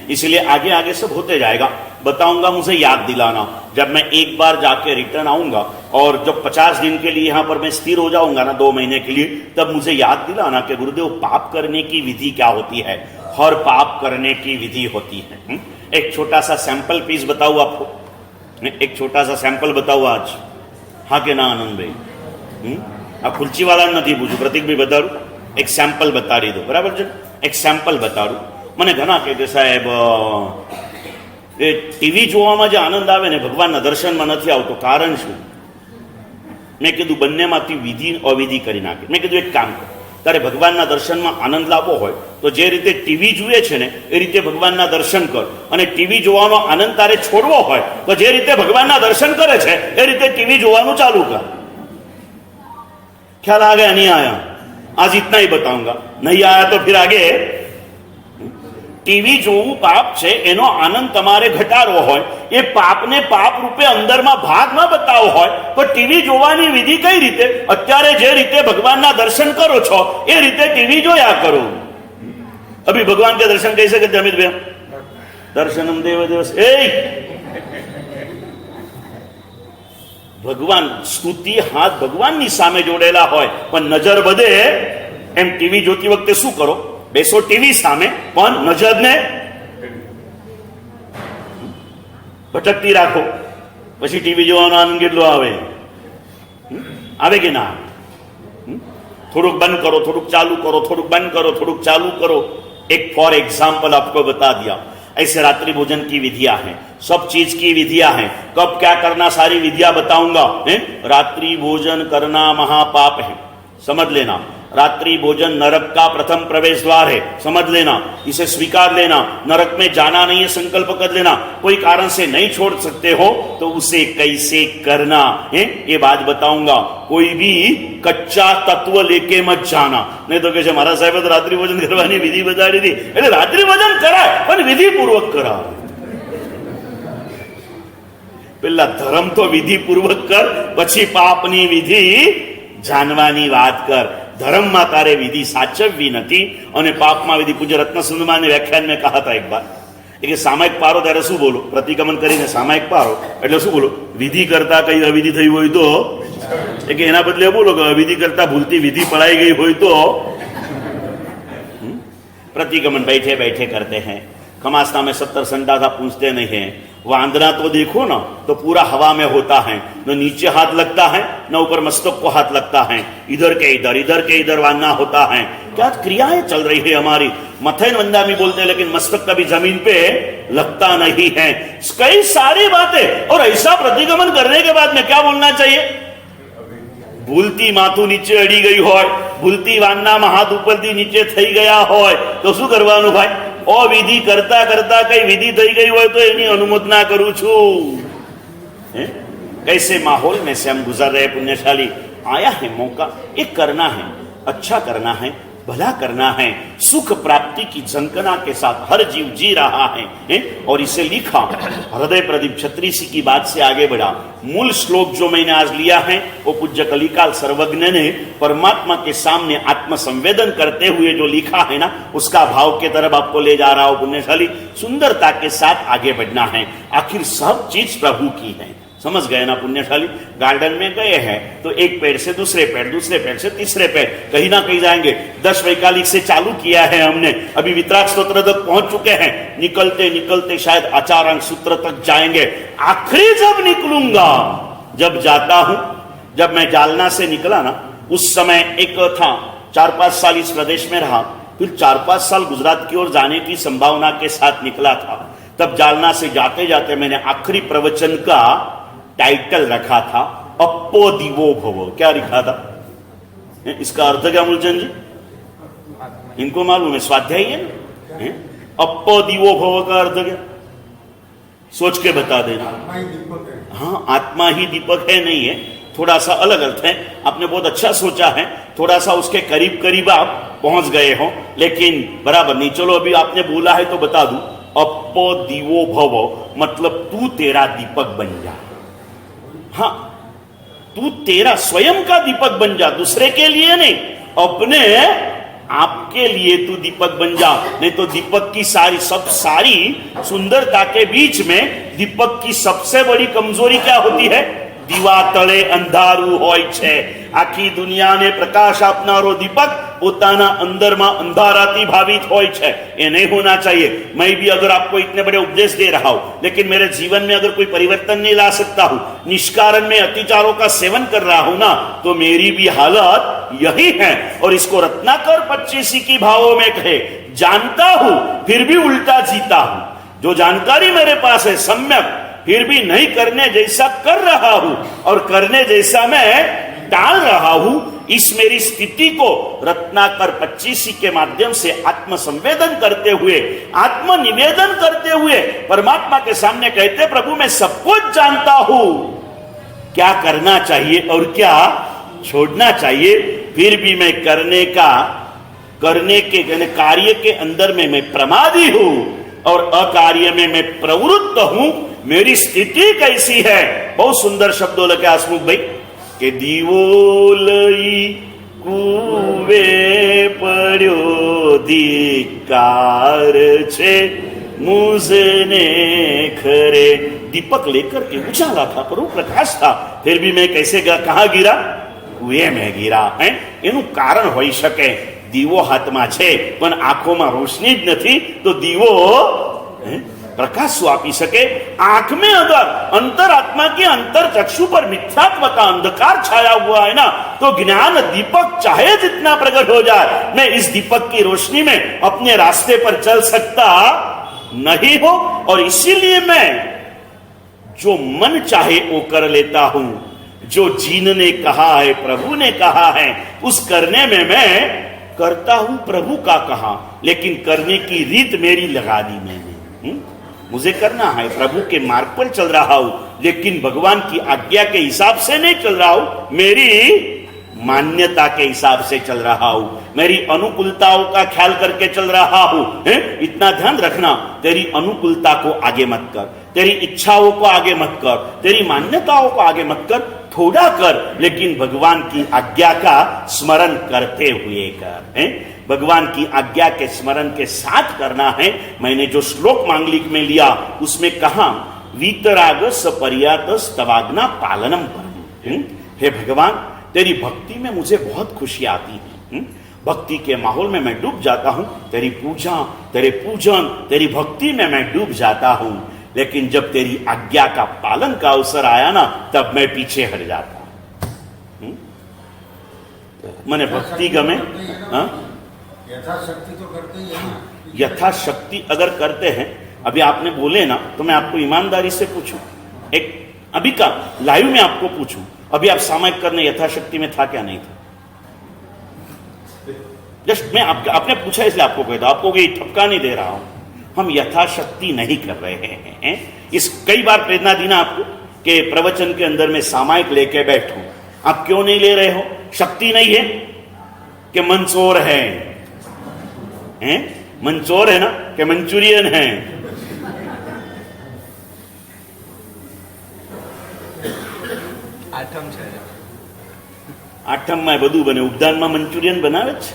इसलिए आगे आगे सब होते जाएगा, बताऊंगा, मुझे याद दिलाना। जब मैं एक बार जाके रिटर्न आऊंगा और जब 50 दिन के लिए यहां पर मैं स्थिर हो जाऊंगा ना, 2 महीने के लिए, तब मुझे याद दिलाना कि गुरुदेव पाप करने की विधि क्या होती है। हर पाप करने की विधि होती है। एक छोटा सा सैंपल पीस बताऊं आपको, एक छोटा सा सैंपल बताऊं आज। हाँ के ना आनंद भाई? आ खुर्ची वाला नहीं पूछू, प्रतीक भाई बताड़ू, एक सैंपल बता दो, बराबर है? एक सैंपल बताड़ू। मैंने घना कहते साहेब ए टीवी જોવામાં જે આનંદ આવે ને ભગવાનના દર્શનમાં નથી આવતો, કારણ શું? મેં કીધું બંનેમાંથી વિધિ અવિધિ કરી નાખે। મેં કીધું એક કામ કર, તારે ભગવાનના દર્શનમાં આનંદ લાવવો હોય તો જે રીતે ટીવી જુએ છે ને એ રીતે ભગવાનના દર્શન કર, અને ટીવી જોવાનો આનંદ તારે છોડવો હોય તો જે રીતે ભગવાનના દર્શન કરે છે એ રીતે ટીવી જોવાનું ચાલુ કર। ખ્યાલ आ गया? नहीं आया? आज इतना ही बताऊंगा, नहीं आया तो फिर आगे। टीवी જોવું પાપ છે, એનો આનંદ તમારે ઘટાડવો હોય, એ પાપને પાપ રૂપે અંદરમાં ભાગ ન બતાવવો હોય તો ટીવી જોવાની વિધિ કઈ રીતે? અત્યારે જે રીતે ભગવાનના દર્શન કરો છો એ રીતે ટીવી જોયા કરો। અભી ભગવાન કે દર્શન कैसे करते अमित भाई? दर्शनम देव देवस। ए ભગવાન સ્તુતિ હાથ ભગવાનની સામે જોડેલા હોય પણ નજર બધે એમ ટીવી જોતી વખતે શું કરો? બેસો ટીવી સામે પણ નજરને ભટકતી રાખો, પછી ટીવી જોવાનો આનંદ કેટલો આવે? આવે કે ના? થોડુંક બંધ કરો, થોડુંક ચાલુ કરો, થોડુંક બંધ કરો, થોડુંક ચાલू करो। एक फॉर एग्जाम्पल आपको बता दिया। ऐसे रात्रि भोजन की विधियां हैं, सब चीज की विधियां हैं, कब क्या करना सारी विधियां बताऊंगा। रात्रि भोजन करना महापाप है, समझ लेना। रात्रि भोजन नरक का प्रथम प्रवेश द्वार है, समझ लेना, इसे स्वीकार लेना। नरक में जाना नहीं है, संकल्प कर लेना। कोई कारण से नहीं छोड़ सकते हो तो उसे कैसे करना है ये बात बताऊंगा। कोई भी कच्चा तत्व लेके मत जाना, नहीं तो कैसे महाराज साहब तो रात्रि भोजन करवानी विधि बता रही थी, એટલે રાત્રિ ભોજન કરાય પણ વિધિ પૂર્વક કરાવે। પેલા ધર્મ તો વિધિ પૂર્વક કર, પછી પાપની વિધિ જાણવાની વાત કર। ધર્મમાં તારે વિધિ સાચવવી નથી અને પાપમાં વિધિ। પૂજ્ય રત્નસુંદરમાને વ્યાખ્યાન में कहा था एक बार કે સામાયિક પારો ત્યારે શું બોલો, પ્રતિક્રમણ કરીને સામાયિક પારો એટલે શું બોલો, વિધિ કરતા કઈ અવિધિ થઈ હોય તો કે એના બદલે બોલો કે અવિધિ કરતા ભૂલતી વિધિ પડાઈ ગઈ હોય તો। प्रतिगमन बैठे बैठे करते हैं, खमासना में 70 संडासा पूछते नहीं है। वांदना तो देखो ना तो पूरा हवा में होता है, न नीचे हाथ लगता है न ऊपर मस्तक को हाथ लगता है, इधर के इधर वांदना होता है। क्या क्रियाएं चल रही है हमारी। मथैन वंदामी बोलते हैं लेकिन मस्तक कभी जमीन पे लगता नहीं है। कई सारी बातें। और ऐसा प्रतिगमन करने के बाद में क्या बोलना चाहिए, ભૂલતી માથું નીચે અડી ગઈ હોય, ભૂલતી વાંદનામાં હાથ ઉપરથી નીચે થઈ ગયા હોય તો શું કરવાનું ભાઈ? અવિધિ કરતા કરતા કઈ વિધિ થઈ ગઈ હોય તો એની અનુમોદના કરું છું। कैसे माहौल में से हम गुजर रहे पुण्यशाली, आया है मौका, एक करना है, अच्छा करना है, भला करना है, सुख प्राप्ति की झंकना के साथ हर जीव जी रहा है। और इसे लिखा हृदय प्रदीप छत्रीसी की बात से आगे बढ़ा। मूल श्लोक जो मैंने आज लिया है वो पूज्य कलिकाल सर्वज्ञ ने परमात्मा के सामने आत्मसंवेदन करते हुए जो लिखा है ना, उसका भाव के तरफ आपको ले जा रहा हूं पुण्यशाली। सुंदरता के साथ आगे बढ़ना है, आखिर सब चीज प्रभु की है, समझ गए ना पुण्यशाली। गार्डन में गए हैं तो एक पेड़ से दूसरे पेड़, दूसरे पेड़ से तीसरे पेड़, कहीं ना कहीं जाएंगे। 10 वैकालिक से चालू किया है हमने, अभी वितराग स्तोत्र तक पहुंच चुके हैं। निकलते निकलते शायद आचारांग सूत्र तक जाएंगे। आखिरी जब निकलूंगा, जब जाता हूं, जब मैं जालना से निकला ना, उस समय एक था 4-5 साल इस प्रदेश में रहा, फिर 4-5 साल गुजरात की ओर जाने की संभावना के साथ निकला था। तब जालना से जाते जाते मैंने आखिरी प्रवचन का टाइटल रखा था अप्पो दिवो भव। क्या लिखा था? इसका अर्थ क्या मूलचंद जी? इनको मालूम है, स्वाध्याय है ना। अप्पो दिवो भव का अर्थ क्या? सोच के बता देना। हाँ, आत्मा ही दीपक है नहीं है, थोड़ा सा अलग अर्थ है। आपने बहुत अच्छा सोचा है, थोड़ा सा उसके करीब करीब आप पहुंच गए हो, लेकिन बराबर नहीं। चलो अभी आपने बोला है तो बता दूं, अप्पो दिवो भव मतलब तू तेरा दीपक बन जा। हाँ, तू तेरा स्वयं का दीपक बन जा, दूसरे के लिए नहीं, अपने आपके लिए तू दीपक बन जा। नहीं तो दीपक की सारी सुंदरता के बीच में दीपक की सबसे बड़ी कमजोरी क्या होती है? દીવા તળે અંધારું હોય છે। આખી દુનિયાને પ્રકાશ આપનારો દીપક પોતાના અંદરમાં અંધારાથી ભાવિત હોય છે। ये नहीं होना चाहिए। मैं भी अगर आपको इतने बड़े उपदेश दे रहा हूं, लेकिन मेरे जीवन में अगर कोई परिवर्तन नहीं ला सकता हूं, निष्कारण में अतिचारों का सेवन कर रहा हूं ना, तो मेरी भी हालत यही है। और इसको रत्नाकर 25 की भावों में कहे, जानता हूं फिर भी उल्टा जीता हूं। जो जानकारी मेरे पास है सम्यक, फिर भी नहीं करने जैसा कर रहा हूं और करने जैसा मैं टाल रहा हूं। इस मेरी स्थिति को रत्नाकर 25 के माध्यम से आत्मसंवेदन करते हुए, आत्मनिवेदन करते हुए परमात्मा के सामने कहते, प्रभु मैं सब कुछ जानता हूं, क्या करना चाहिए और क्या छोड़ना चाहिए, फिर भी मैं करने के कार्य के अंदर में मैं प्रमादी हूं और अकार्य में मैं प्रवृत्त हूं। मेरी स्थिति कैसी है? बहुत सुंदर शब्दों लगे हसमुख भाई के दीवो लई कुवे पड्यो धिक्कार छे मुझने खरे। दीपक लेकर के उजाला था, पर वो प्रकाश था, फिर भी मैं कैसे कहां गिरा? कुएं में गिरा है। एनु कारण होई शके, દીવો હાથમાં છે પણ આંખોમાં રોશની જ નથી, તો દીવો प्रकाश શું આપી શકે? आंख में अगर अंतरात्मा के अंतर चक्षु पर मिथ्यात्व का अंधकार छाया हुआ है ना, तो ज्ञान दीपक चाहे जितना प्रकट हो जाए, मैं इस दीपक की रोशनी में अपने रास्ते पर चल सकता नहीं हो, और इसीलिए मैं जो मन चाहे वो कर लेता हूं। जो जीन ने कहा है, प्रभु ने कहा है, उस करने में मैं करता हूं प्रभु का कहा, लेकिन करने की रीत मेरी लगा दी मैंने। मुझे करना है, प्रभु के मार्ग पर चल रहा हूं, लेकिन भगवान की आज्ञा के हिसाब से नहीं चल रहा हूं, मेरी मान्यता के हिसाब से चल रहा हूं, मेरी अनुकूलताओं का ख्याल करके चल रहा हूं। इतना ध्यान रखना, तेरी अनुकूलता को आगे मत कर, तेरी इच्छाओं को आगे मत कर, तेरी मान्यताओं को आगे मत कर, थोड़ा कर, लेकिन भगवान की आज्ञा का स्मरण करते हुए कर। भगवान की आज्ञा के स्मरण के साथ करना है। मैंने जो श्लोक मांगलिक में लिया उसमें कहा, वीतराग सपर्यात स्तवाग्ना पालनम परम। हे भगवान, तेरी भक्ति में मुझे बहुत खुशी आती है। भक्ति के माहौल में मैं डूब जाता हूं, तेरी पूजा, तेरे पूजन, तेरी भक्ति में मैं डूब जाता हूं, लेकिन जब तेरी आज्ञा का पालन का अवसर आया ना, तब मैं पीछे हट जाता हूं। मैंने भक्ति गमे, यथाशक्ति तो करते ही है ना। यथाशक्ति अगर करते हैं, अभी आपने बोले ना, तो मैं आपको ईमानदारी से पूछूं, एक अभी का लाइव में आपको पूछूं, अभी आप सामायिक करने यथाशक्ति में था क्या नहीं था? जस्ट मैं आपने पूछा इसलिए आपको कहता, आपको कोई ठपका नहीं दे रहा हूं। हम यथाशक्ति नहीं कर रहे हैं। इस कई बार प्रेरणा दी ना आपको कि प्रवचन के अंदर में सामायिक लेके बैठो, आप क्यों नहीं ले रहे हो? शक्ति नहीं है कि मंचोर है, मंचोर है ना कि मंचूरियन है? આઠમમાં બધું બને, ઉદ્યાનમાં મંચુરિયન બનાવે છે,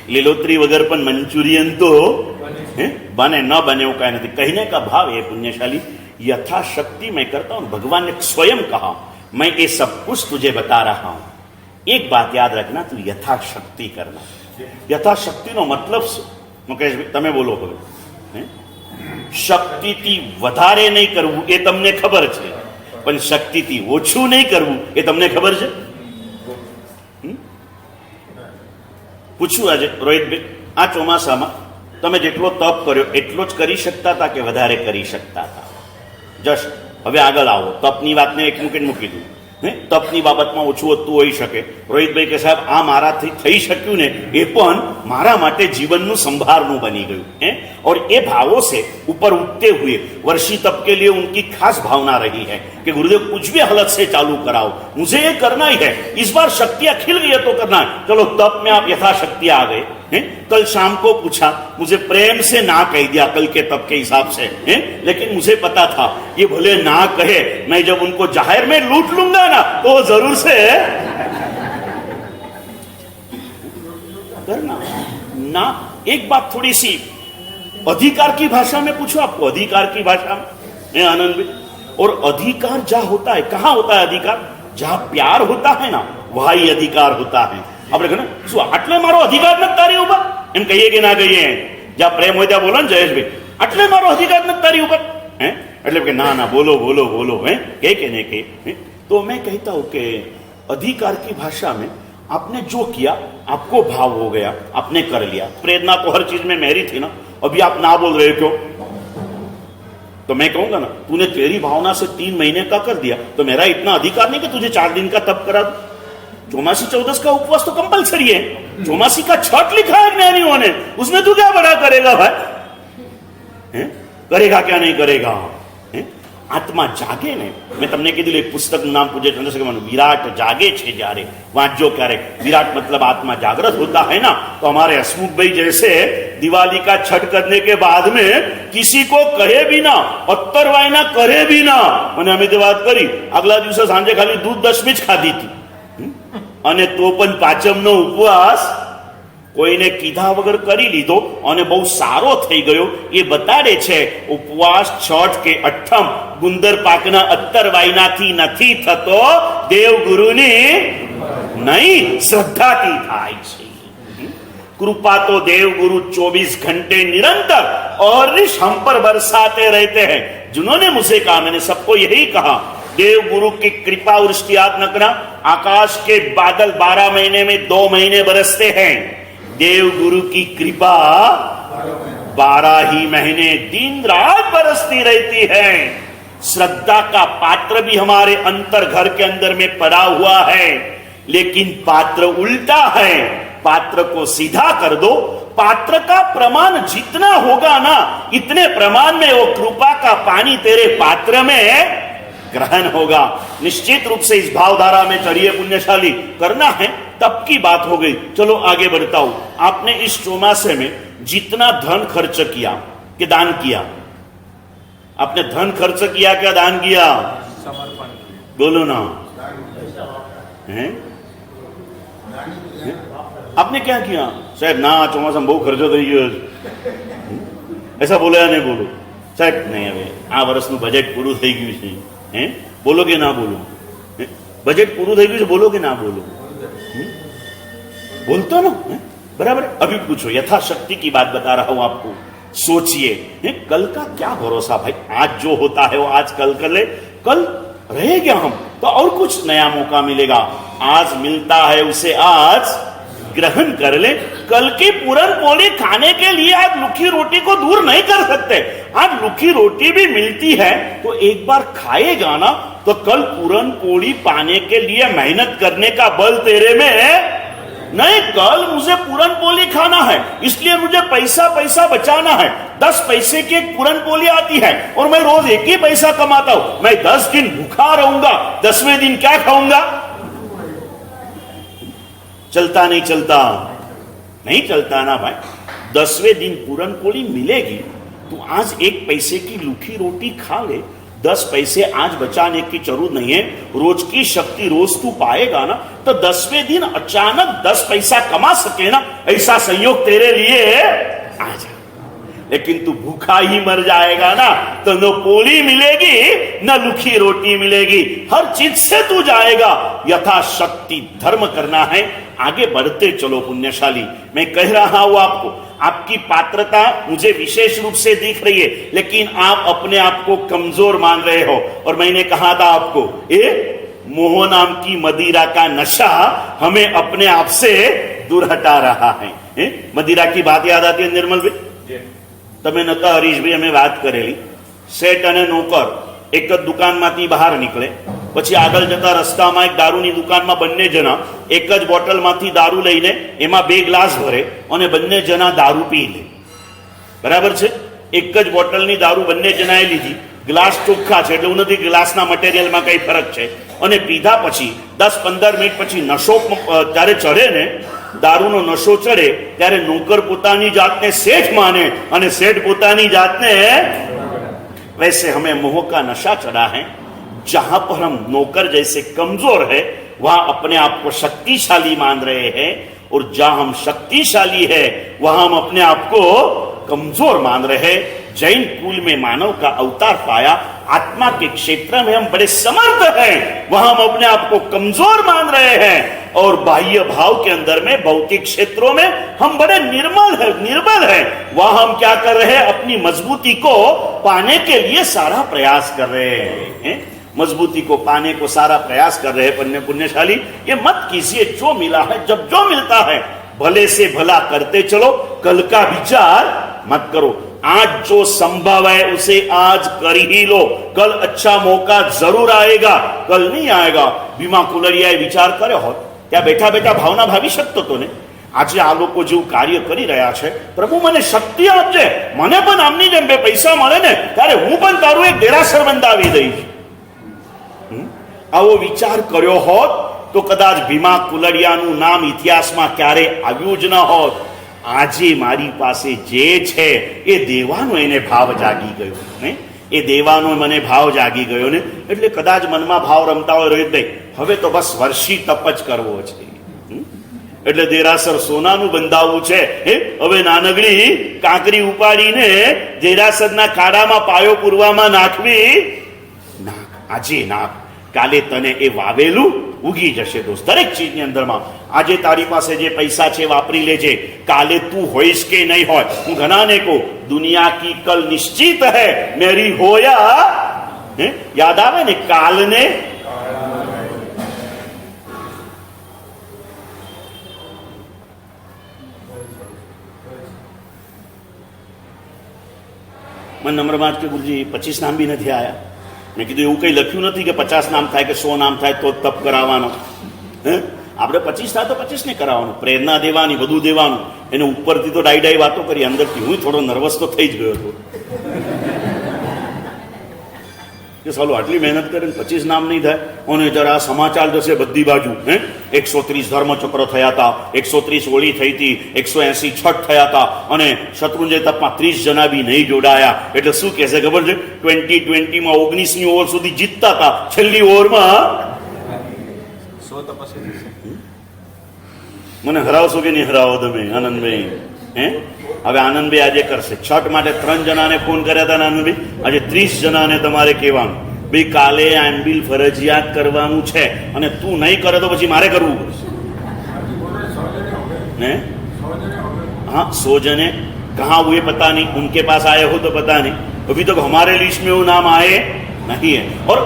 લીલોતરી વગર પણ મંચુરિયન તો बने न बने वो कह नहीं। कहने का भाव है पुण्यशाली, यथाशक्ति मैं करता हूं। भगवान ने स्वयं कहा, मैं ये सब कुछ तुझे बता रहा हूं, एक बात याद रखना, तू यथाशक्ति करना। यथाशक्ति नो मतलब मुकेश तमे बोलो હવે, શક્તિથી વધારે નહીં કરવું એ તમને ખબર છે, પણ શક્તિથી ઓછું નહીં કરવું એ તમને ખબર છે? પૂછું આજે રોહિતભાઈ, આ ચોમાસામાં તમે જેટલો તપ કર્યો એટલો જ કરી શકતા હતા કે વધારે કરી શકતા હતા? જસ્ટ હવે આગળ આવો, તપની વાતને એક મૂકી દઉં। તપની બાબતમાં ઓછું વધતું હોઈ શકે। રોહિતભાઈ કે સાહેબ આ મારાથી થઈ શક્યું ને એ પણ મારા માટે જીવનનું સંભારનું બની ગયું। और ये भावों से ऊपर उठते हुए वर्षी तप के लिए उनकी खास भावना रही है कि गुरुदेव कुछ भी हालत से चालू कराओ, मुझे ये करना ही है। इस बार शक्तियां खिल गई है तो करना है। चलो तप में आप यथाशक्ति आ गए। कल शाम को पूछा, मुझे प्रेम से ना कह दिया कल के तप के हिसाब से, लेकिन मुझे पता था ये भले ना कहे, मैं जब उनको जाहिर में लूट लूंगा ना तो जरूर से करना ना। एक बात थोड़ी सी अधिकार की भाषा में पूछो, आपको अधिकार की भाषा में आनंद भी, और अधिकार जहां होता है, कहां होता है अधिकार? जहां प्यार होता है ना वहां ही अधिकार होता है। આપણે કહે શું આટલે મારો અધિકાર નથી તારી ઉપર, એમ કહીએ કે ના કહીએ? જ્યાં પ્રેમ હોય ત્યાં બોલો ને જયેશભાઈ, આટલે મારો અધિકાર નથી તારી ઉપર, એટલે કે ના ના બોલો બોલો बोलो, કે नहीं के। तो मैं कहता हूं कि अधिकार की भाषा में आपने जो किया, आपको भाव हो गया, आपने कर लिया। प्रेरणा तो हर चीज में मेरी थी ना, अभी आप ना बोल रहे क्यों? तो मैं कहूंगा ना, तूने तेरी भावना से 3 महीने का कर दिया, तो मेरा इतना अधिकार नहीं कि तुझे 4 दिन का तप करा दूं। चौमासी 14 का उपवास तो कंपलसरी है, चौमासी का छठ लिखा है ज्ञानियों ने, उसमें तू क्या बड़ा करेगा भाई? करेगा क्या नहीं करेगा? आत्मा जागे ने, मैं तमने कीधुं एक पुस्तक नाम पूज्य चंद्रशेखर विराट जागे छे जारे, वांचो क्यारेक। विराट मतलब आत्मा जागृत होता है ना। तो हमारे हसमुख भाई जैसे दिवाली का छठ करने के बाद में किसी को कहे भी ना, अत्तर वायना करे भी ना, मैंने अमित बात करी, अगला दिवसे सांजे खाली दूध दशमी ज खाधी थी, અને તો પણ પાચમનો ઉપવાસ કોઈને કીધા વગર કરી લીધો અને બહુ સારો થઈ ગયો। એ બતાડે છે ઉપવાસ છઠ કે અઠમ ગુંદર પાકના અત્તરવાઈનાથી નથી થતો, દેવગુરુની નહીં શ્રદ્ધાથી થાય છે। कृपा तो देवगुरु 24 घंटे निरंतर और हम पर बरसाते रहते हैं। जिन्होंने मुझे कहा, मैंने सबको यही कहा, देव गुरु की कृपा वृष्टि याद न करना। आकाश के बादल 12 महीने में 2 महीने बरसते हैं, देव गुरु की कृपा 12 ही महीने दिन रात बरसती रहती है। श्रद्धा का पात्र भी हमारे अंतर घर के अंदर में पड़ा हुआ है, लेकिन पात्र उल्टा है। पात्र को सीधा कर दो, पात्र का प्रमाण जितना होगा ना, इतने प्रमाण में वो कृपा का पानी तेरे पात्र में ग्रहण होगा। निश्चित रूप से इस भावधारा में चढ़िए पुण्यशाली, करना है तब की बात हो गई। चलो आगे बढ़ता हूं। आपने इस चौमासे में जितना धन खर्च किया कि दान किया, आपने धन खर्च किया क्या दान किया? बोलो ना, हैं? आपने क्या किया? साहब ना ચોમાસા બહુ ખર્ચો થઈ ગયો, ऐसा बोलो या नहीं बोलो? साहब नहीं, હવે આ વર્ષનું બજેટ પૂરું થઈ ગયું છે, हैं? बोलो कि ना बोलो? बजट पूરું થઈ ગયું છે, बोलो कि ना बोलो? बोलते ना, बराबर। अभी पूछो, यथाशक्ति की बात बता रहा हूं आपको। सोचिए, कल का क्या भरोसा भाई? आज जो होता है वो आज कल कर ले, कल रहे क्या हम तो और कुछ नया मौका मिलेगा। आज मिलता है उसे आज ग्रहण कर ले। कल की पूरन पोली खाने के लिए आज लुखी रोटी को दूर नहीं कर सकते। आज लुखी रोटी भी मिलती है तो एक बार खाएगा ना, तो कल पूरन पोली पाने के लिए मेहनत करने का बल तेरे में नहीं। कल मुझे पूरन पोली खाना है, इसलिए मुझे पैसा बचाना है। 10 पैसे की एक पूरन पोली आती है और मैं रोज एक ही पैसा कमाता हूं। मैं 10 दिन भूखा रहूंगा, 10वें दिन क्या खाऊंगा? चलता नहीं चलता? नहीं चलता ना भाई। 10वें दिन पूरन पोली मिलेगी, तो आज 1 पैसे की लूखी रोटी खा ले। 10 पैसे आज बचाने की जरूरत नहीं है। रोज की शक्ति रोज तू पाएगा ना, तो 10वें दिन अचानक 10 पैसा कमा सके ना, ऐसा संयोग तेरे लिए आ जाए। लेकिन तू भूखा ही मर जाएगा ना, तो न पोली मिलेगी न लुखी रोटी मिलेगी। हर चीज से तू जाएगा। यथाशक्ति धर्म करना है, आगे बढ़ते चलो पुण्यशाली। मैं कह रहा हूं आपको, आपकी पात्रता मुझे विशेष रूप से दिख रही है, लेकिन आप अपने आप को कमजोर मान रहे हो। और मैंने कहा था आपको, मोह नाम की मदिरा का नशा हमें अपने आप से दूर हटा रहा है। मदिरा की बात याद आती है निर्मल भाई? તમે નતા હરીશભાઈ અમે વાત કરેલી, શેઠ અને નોકર એક જ દુકાનમાંથી બહાર નીકળે, પછી આગળ જતા રસ્તામાં એક દારૂની દુકાનમાં બંને જણા એક જ બોટલમાંથી દારૂ લઈને એમાં 2 ગ્લાસ ભરે અને બંને જણા દારૂ પી લે। બરાબર છે? એક જ બોટલની દારૂ બંને જણાએ લીધી, ગ્લાસ ચોખ્ખા છે એટલે એવું નથી ગ્લાસના મટીરિયલમાં કઈ ફરક છે, અને પીધા પછી 10-15 મિનિટ પછી નશો જ્યારે ચડે ને, दारूनो नशो चढ़े त्यारे नौकर पोतानी जातने सेठ माने और सेठ पोतानी जातने। वैसे हमें मोह का नशा चढ़ा है। जहां पर हम नौकर जैसे कमजोर है, वहां अपने आप को शक्तिशाली मान रहे हैं, और जहां हम शक्तिशाली है वहां हम अपने आप को कमजोर मान रहे हैं। जैन कुल में मानव का अवतार पाया, आत्मा के क्षेत्र में हम बड़े समर्थ हैं, वहां हम अपने आप को कमजोर मान रहे हैं। और बाह्य भाव के अंदर में भौतिक क्षेत्रों में हम बड़े निर्बल है, वहां हम क्या कर रहे हैं? अपनी मजबूती को पाने के लिए सारा प्रयास कर रहे हैं। मजबूती को पाने को सारा प्रयास कर रहे हैं। पुण्यशाली, ये मत कीजिए। जो मिला है, जब जो मिलता है भले से भला करते चलो, कल का विचार मत करो। आज जो संभव है उसे आज कर ही लो। कल अच्छा मौका जरूर आएगा, कल नहीं आएगा। भीमा कुलरियाए विचार કર્યો હોત, ત્યાં બેઠા બેઠા ભાવના ભાવી શકતો તો ને, આજે આ લોકો જેવું કાર્ય કરી રહ્યા છે, પ્રભુ મને શક્તિ આપજે, મને પણ આમની જેમ 2 પૈસા મળે ને ત્યારે હું પણ તારું એક દેરાસર બંધાવી દઈશ। આવો વિચાર કર્યો હોત તો કદાચ ભીમા કુલરિયાનું નામ ઇતિહાસમાં ક્યારે આવ્યું જ ન હોત। આજે મારી પાસે જે છે એ દેવાનો એને ભાવ જાગી ગયો ને, એ દેવાનો મને ભાવ જાગી ગયો ને, એટલે કદાચ મનમાં ભાવ રમતા હોય રોહિતભાઈ, હવે તો બસ વર્ષી તપ જ કરવો છે, એટલે દેરાસર સોનાનું બંધાવવું છે। હવે નાનકડી કાંકરી ઉપાડીને દેરાસરના ખાડામાં પાયો પૂરવામાં નાખવી। નાખ, આજે નાખ, કાલે તને એ વાવેલું ઉગી જશે। દોસ્ત, દરેક ચીજની અંદરમાં આજે તારી પાસે જે પૈસા છે વાપરી લેજે, કાલે તું હોઈશ કે નહીં હોય। હું ઘણાને કહું, दुनिया की कल निश्चित है, मेरी होया याद आवे ने काल ने। મને નમ્રમાં કે ગુરુજી 25 નામ બી નથી આવ્યા. મેં કીધું એવું કંઈ લખ્યું નથી કે 50 નામ થાય કે 100 નામ થાય તો તપ કરાવવાનો. હે, આપણે 25 થાય તો 25 ને કરાવવાનું, પ્રેરણા દેવાની, બધું દેવાનું. એને ઉપરથી તો ડાઈ વાતો કરી, અંદરથી હું થોડો નર્વસ તો થઈ જ ગયો હતો કે સાલું આટલી મહેનત કરીને 25 નામ નહીં થાય અને જરા આ સમાચાર જશે બધી બાજુ. 130 ધર્મચક્ર થયા હતા, 130 હોળી થઈ હતી, 180 છઠ થયા હતા અને શત્રુંજય તપમાં 30 જણા બી નહીં જોડાયા. એટલે શું કહેશે ખબર છે? 2020માં 19મી ઓવર સુધી જીતતા હતા, છેલ્લી ઓવરમાં મને હરાવશો કે નહીં હરાવો તમે આનંદભાઈ? હવે આનંદભાઈ આજે કરશે. છઠ માટે 3 જણાને ફોન કર્યા હતા આનંદભાઈ, આજે 30 જણાને તમારે કહેવાનું ભાઈ કાલે આંબિલ ફરજિયાત કરવાનું છે અને તું નહીં કરે તો પછી મારે કરવું પડશે. हाँ 100 जने कहाँ हुए पता नहीं, उनके पास आए हो तो पता नहीं, अभी तक हमारे लिस्ट में वो नाम आए नहीं है. और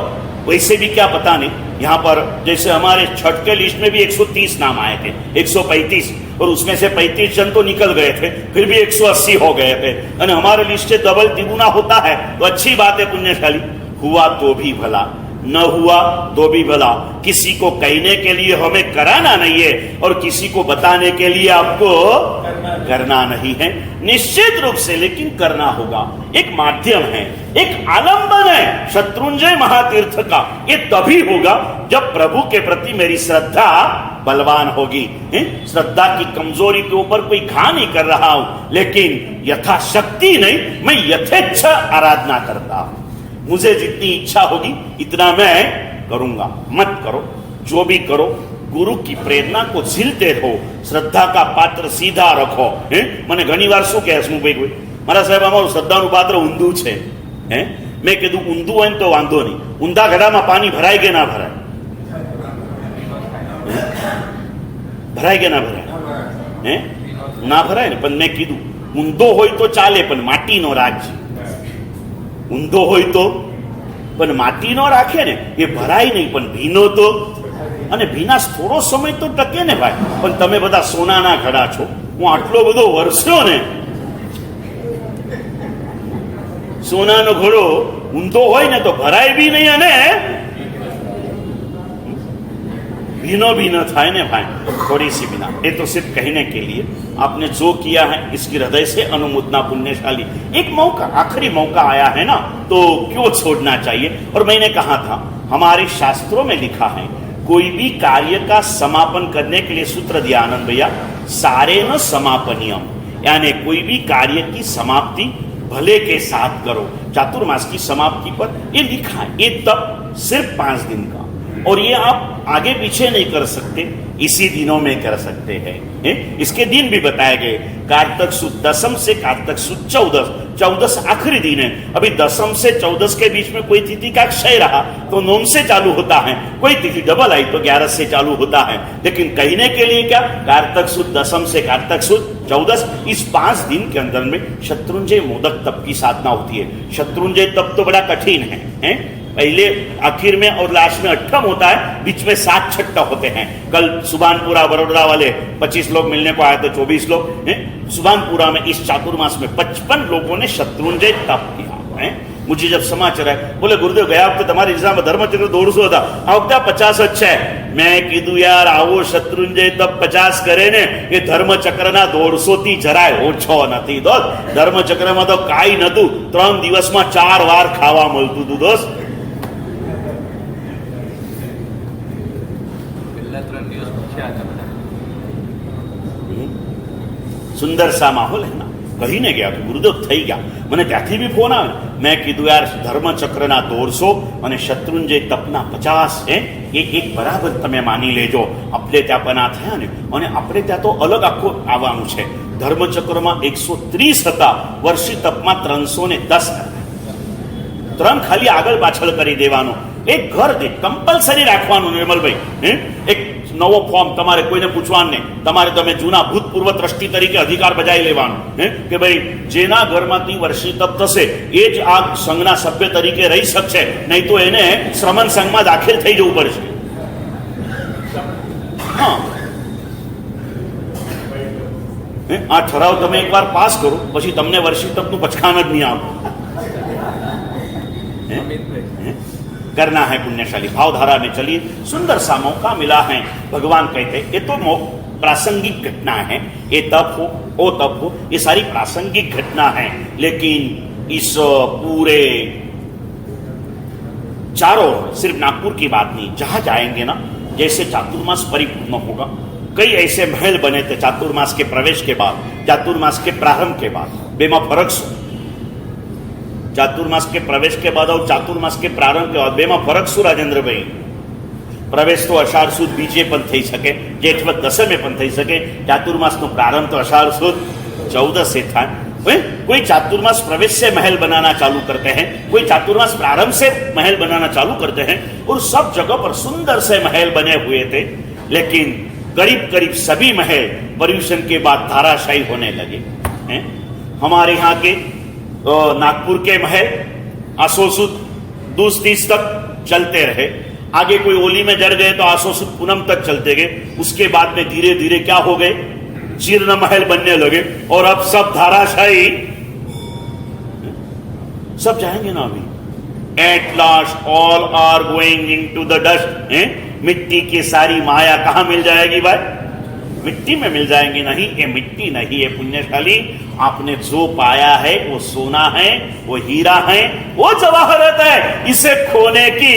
वैसे भी क्या पता नहीं, यहाँ पर जैसे हमारे छठ के लिस्ट में भी 130 नाम आए थे, 135, और उसमें से 35 जन तो निकल गए थे, फिर भी 180 हो गए थे. और हमारे लिस्ट से डबल तिगुना होता है तो अच्छी बात है पुण्यशाली. हुआ तो भी भला, न हुआ तो भी भला. किसी को कहने के लिए हमें कराना नहीं है और किसी को बताने के लिए आपको करना नहीं है. निश्चित रूप से लेकिन करना होगा. एक माध्यम है, एक आलंबन है शत्रुंजय महातीर्थ का. ये तभी होगा जब प्रभु के प्रति मेरी श्रद्धा बलवान होगी. श्रद्धा की कमजोरी के ऊपर कोई घा नहीं कर रहा हूं, लेकिन यथाशक्ति नहीं, मैं यथेच्छा आराधना करता हूं. मुझे जितनी इच्छा होगी इतना मैं करूंगा. मत करो, जो भी करो गुरु की प्रेरणा को झीलते रहो, श्रद्धा का पात्र सीधा रखो. મને ઘણી વાર શું કહે હસમુભાઈ, કોઈ મારા સાહેબ અમારું શ્રદ્ધાનું પાત્ર ઊંધું છે. મેં કીધું ઊંધું હોય ને તો વાંધો નહીં, ઊંધા ઘડામાં પાણી ભરાય કે ના ભરાય? ભરાય કે ના ભરાય? ના ભરાય ને. પણ મેં કીધું ઊંધો હોય તો ચાલે પણ માટીનો રાખજે. ઊંધો હોય તો પણ માટી નો રાખે ને એ ભરાય નહીં, પણ ભીનો તો, અને ભીના થોડો સમય તો ટકે ને ભાઈ. પણ તમે બધા સોનાના ઘડા છો, હું આટલો બધો વરસ્યો ને, સોનાનો ઘડો ઊંધો હોય ને તો ભરાય भी नहीं અને भीनो भी न था ने भाई, थोड़ी सी बिना. ये तो सिर्फ कहने के लिए, आपने जो किया है इसकी हृदय से अनुमोदना पुण्यशाली. एक मौका, आखिरी मौका आया है ना, तो क्यों छोड़ना चाहिए. और मैंने कहा था हमारे शास्त्रों में लिखा है कोई भी कार्य का समापन करने के लिए सूत्र दिया आनंद भैया, सारे न समापनियम, यानी कोई भी कार्य की समाप्ति भले के साथ करो. चातुर्मास की समाप्ति पर ये लिखा है. ये तब सिर्फ 5 दिन का, और ये आप आगे पीछे नहीं कर सकते, इसी दिनों में कर सकते हैं. इसके दिन भी बताए गए. कार्तक सुद 10 से कार्तक सुद 14 आखिरी दिन है. अभी 10 से 14 के बीच में कोई तिथि का क्षय रहा तो 9 से चालू होता है, कोई तिथि डबल आई तो 11 से चालू होता है. लेकिन कहने के लिए क्या, कार्तक सुद 10 से कार्तक सुद 14, इस 5 दिन के अंदर में शत्रुंजय मोदक तप की साधना होती है. शत्रुंजय तप तो बड़ा कठिन है. पहले आखिर में और लास्ट में अट्ठम होता है, बीच में 7 छठा होते हैं. कल सुभानपुरा बड़ोदरा वाले 25 लोग मिलने को आए तो 24 लोग. सुभानपुरा में इस चातुर्मास में 55 लोगों ने शत्रुंजय तप किया. मुझे जब समाचार है, बोले गुरुदेव गया वक्त तुम्हारे एग्जाम में धर्मचक्र 150 था, आ वक्त 50 જ છે. मैं कीधु यार आवो शत्रुंजय तप 50 करे ने એ ધર્મચક્રના 150 થી જરાય ઓછો નથી દોસ્ત. ધર્મચક્રમાં તો કાઈ નતું, 3 દિવસમાં 4 વાર ખાવા મળતું હતું દોસ્ત. सुंदर सा माहौल है ना. कहीने गया तो गुरुदेव થઈ ગયા. મને ત્યાંથી બી ફોન આવે. મેં કીધું યાર ધર્મચક્રના 150 અને શત્રુંજય તપના 50 એ એક બરાબર તમે માની લેજો. આપણે ત્યાં પના થયા ને, અને આપણે ત્યાં તો અલગ આખું આવવાનું છે. ધર્મચક્રમાં 130 હતા, વર્ષી તપમાં 310 હતા. 3 ખાલી આગળ પાછળ કરી દેવાનો. એક ઘર દીઠ કમ્પલસરી રાખવાનું નિર્મલભાઈ. એક નવો ફોર્મ તમારે કોઈને પૂછવાનું નહીં, તમારે તમે જૂના ભૂતપૂર્વ ટ્રસ્ટી તરીકે અધિકાર બજાવી લેવાનો કે ભાઈ જેના ઘરમાંથી વર્ષી તપ થશે એ જ આ સંઘના સભ્ય તરીકે રહી શકશે, નહીં તો એને શ્રમણ સંઘમાં દાખલ થઈ જવું પડશે. હા, આ ઠરાવ તમે એકવાર પાસ કરો પછી તમને વર્ષી તપનું પચકાન જ નહીં આવે. करना है पुण्यशाली। भावधारा में चलिए, सुंदर सा मौका मिला है। भगवान कहते ये तो प्रासंगिक घटना है, ये तप हो वो तप हो, ये सारी प्रासंगिक घटना है, लेकिन इस पूरे चारों, सिर्फ नागपुर की बात नहीं, जहां जाएंगे ना, जैसे चातुर्मास परिपूर्ण होगा, कई ऐसे महल बने थे चातुर्मास के प्रवेश के बाद, चातुर्मास के प्रारंभ के बाद, बेमा फरक सु चातुर्मास के प्रवेश के बाद और चातुर्मास के प्रारंभ के बाद बेमा फरक सु राजेंद्र भाई। प्रवेश तो अषाढ़ सुद बीजे पण थई सके, जेठवत दसमे पण थई सके, चातुर्मास नो प्रारंभ तो अषाढ़ सुद 14 से था। कोई चातुर्मास प्रवेश से महल बनाना चालू करते हैं, कोई चातुर्मास प्रारंभ से महल बनाना चालू करते हैं, और सब जगह पर सुंदर से महल बने हुए थे, लेकिन करीब करीब सभी महल पर्यूषण के बाद धाराशायी होने लगे हैं। हमारे यहाँ के नागपुर के महल आसोसुद दूस 30 तक चलते रहे, आगे कोई होली में जड़ गए तो आसोसुद पूनम तक चलते गए, उसके बाद में धीरे धीरे क्या हो गए, जीर्ण महल बनने लगे, और अब सब धाराशायी, सब जाएंगे ना अभी। At last all are going into the dust. मिट्टी की सारी माया कहां मिल जाएगी भाई? मिट्टी में मिल जाएंगी। नहीं, ये मिट्टी नहीं है पुण्यशाली, आपने जो पाया है वो सोना है, वो हीरा है, वो जवाहरत है। इसे खोने की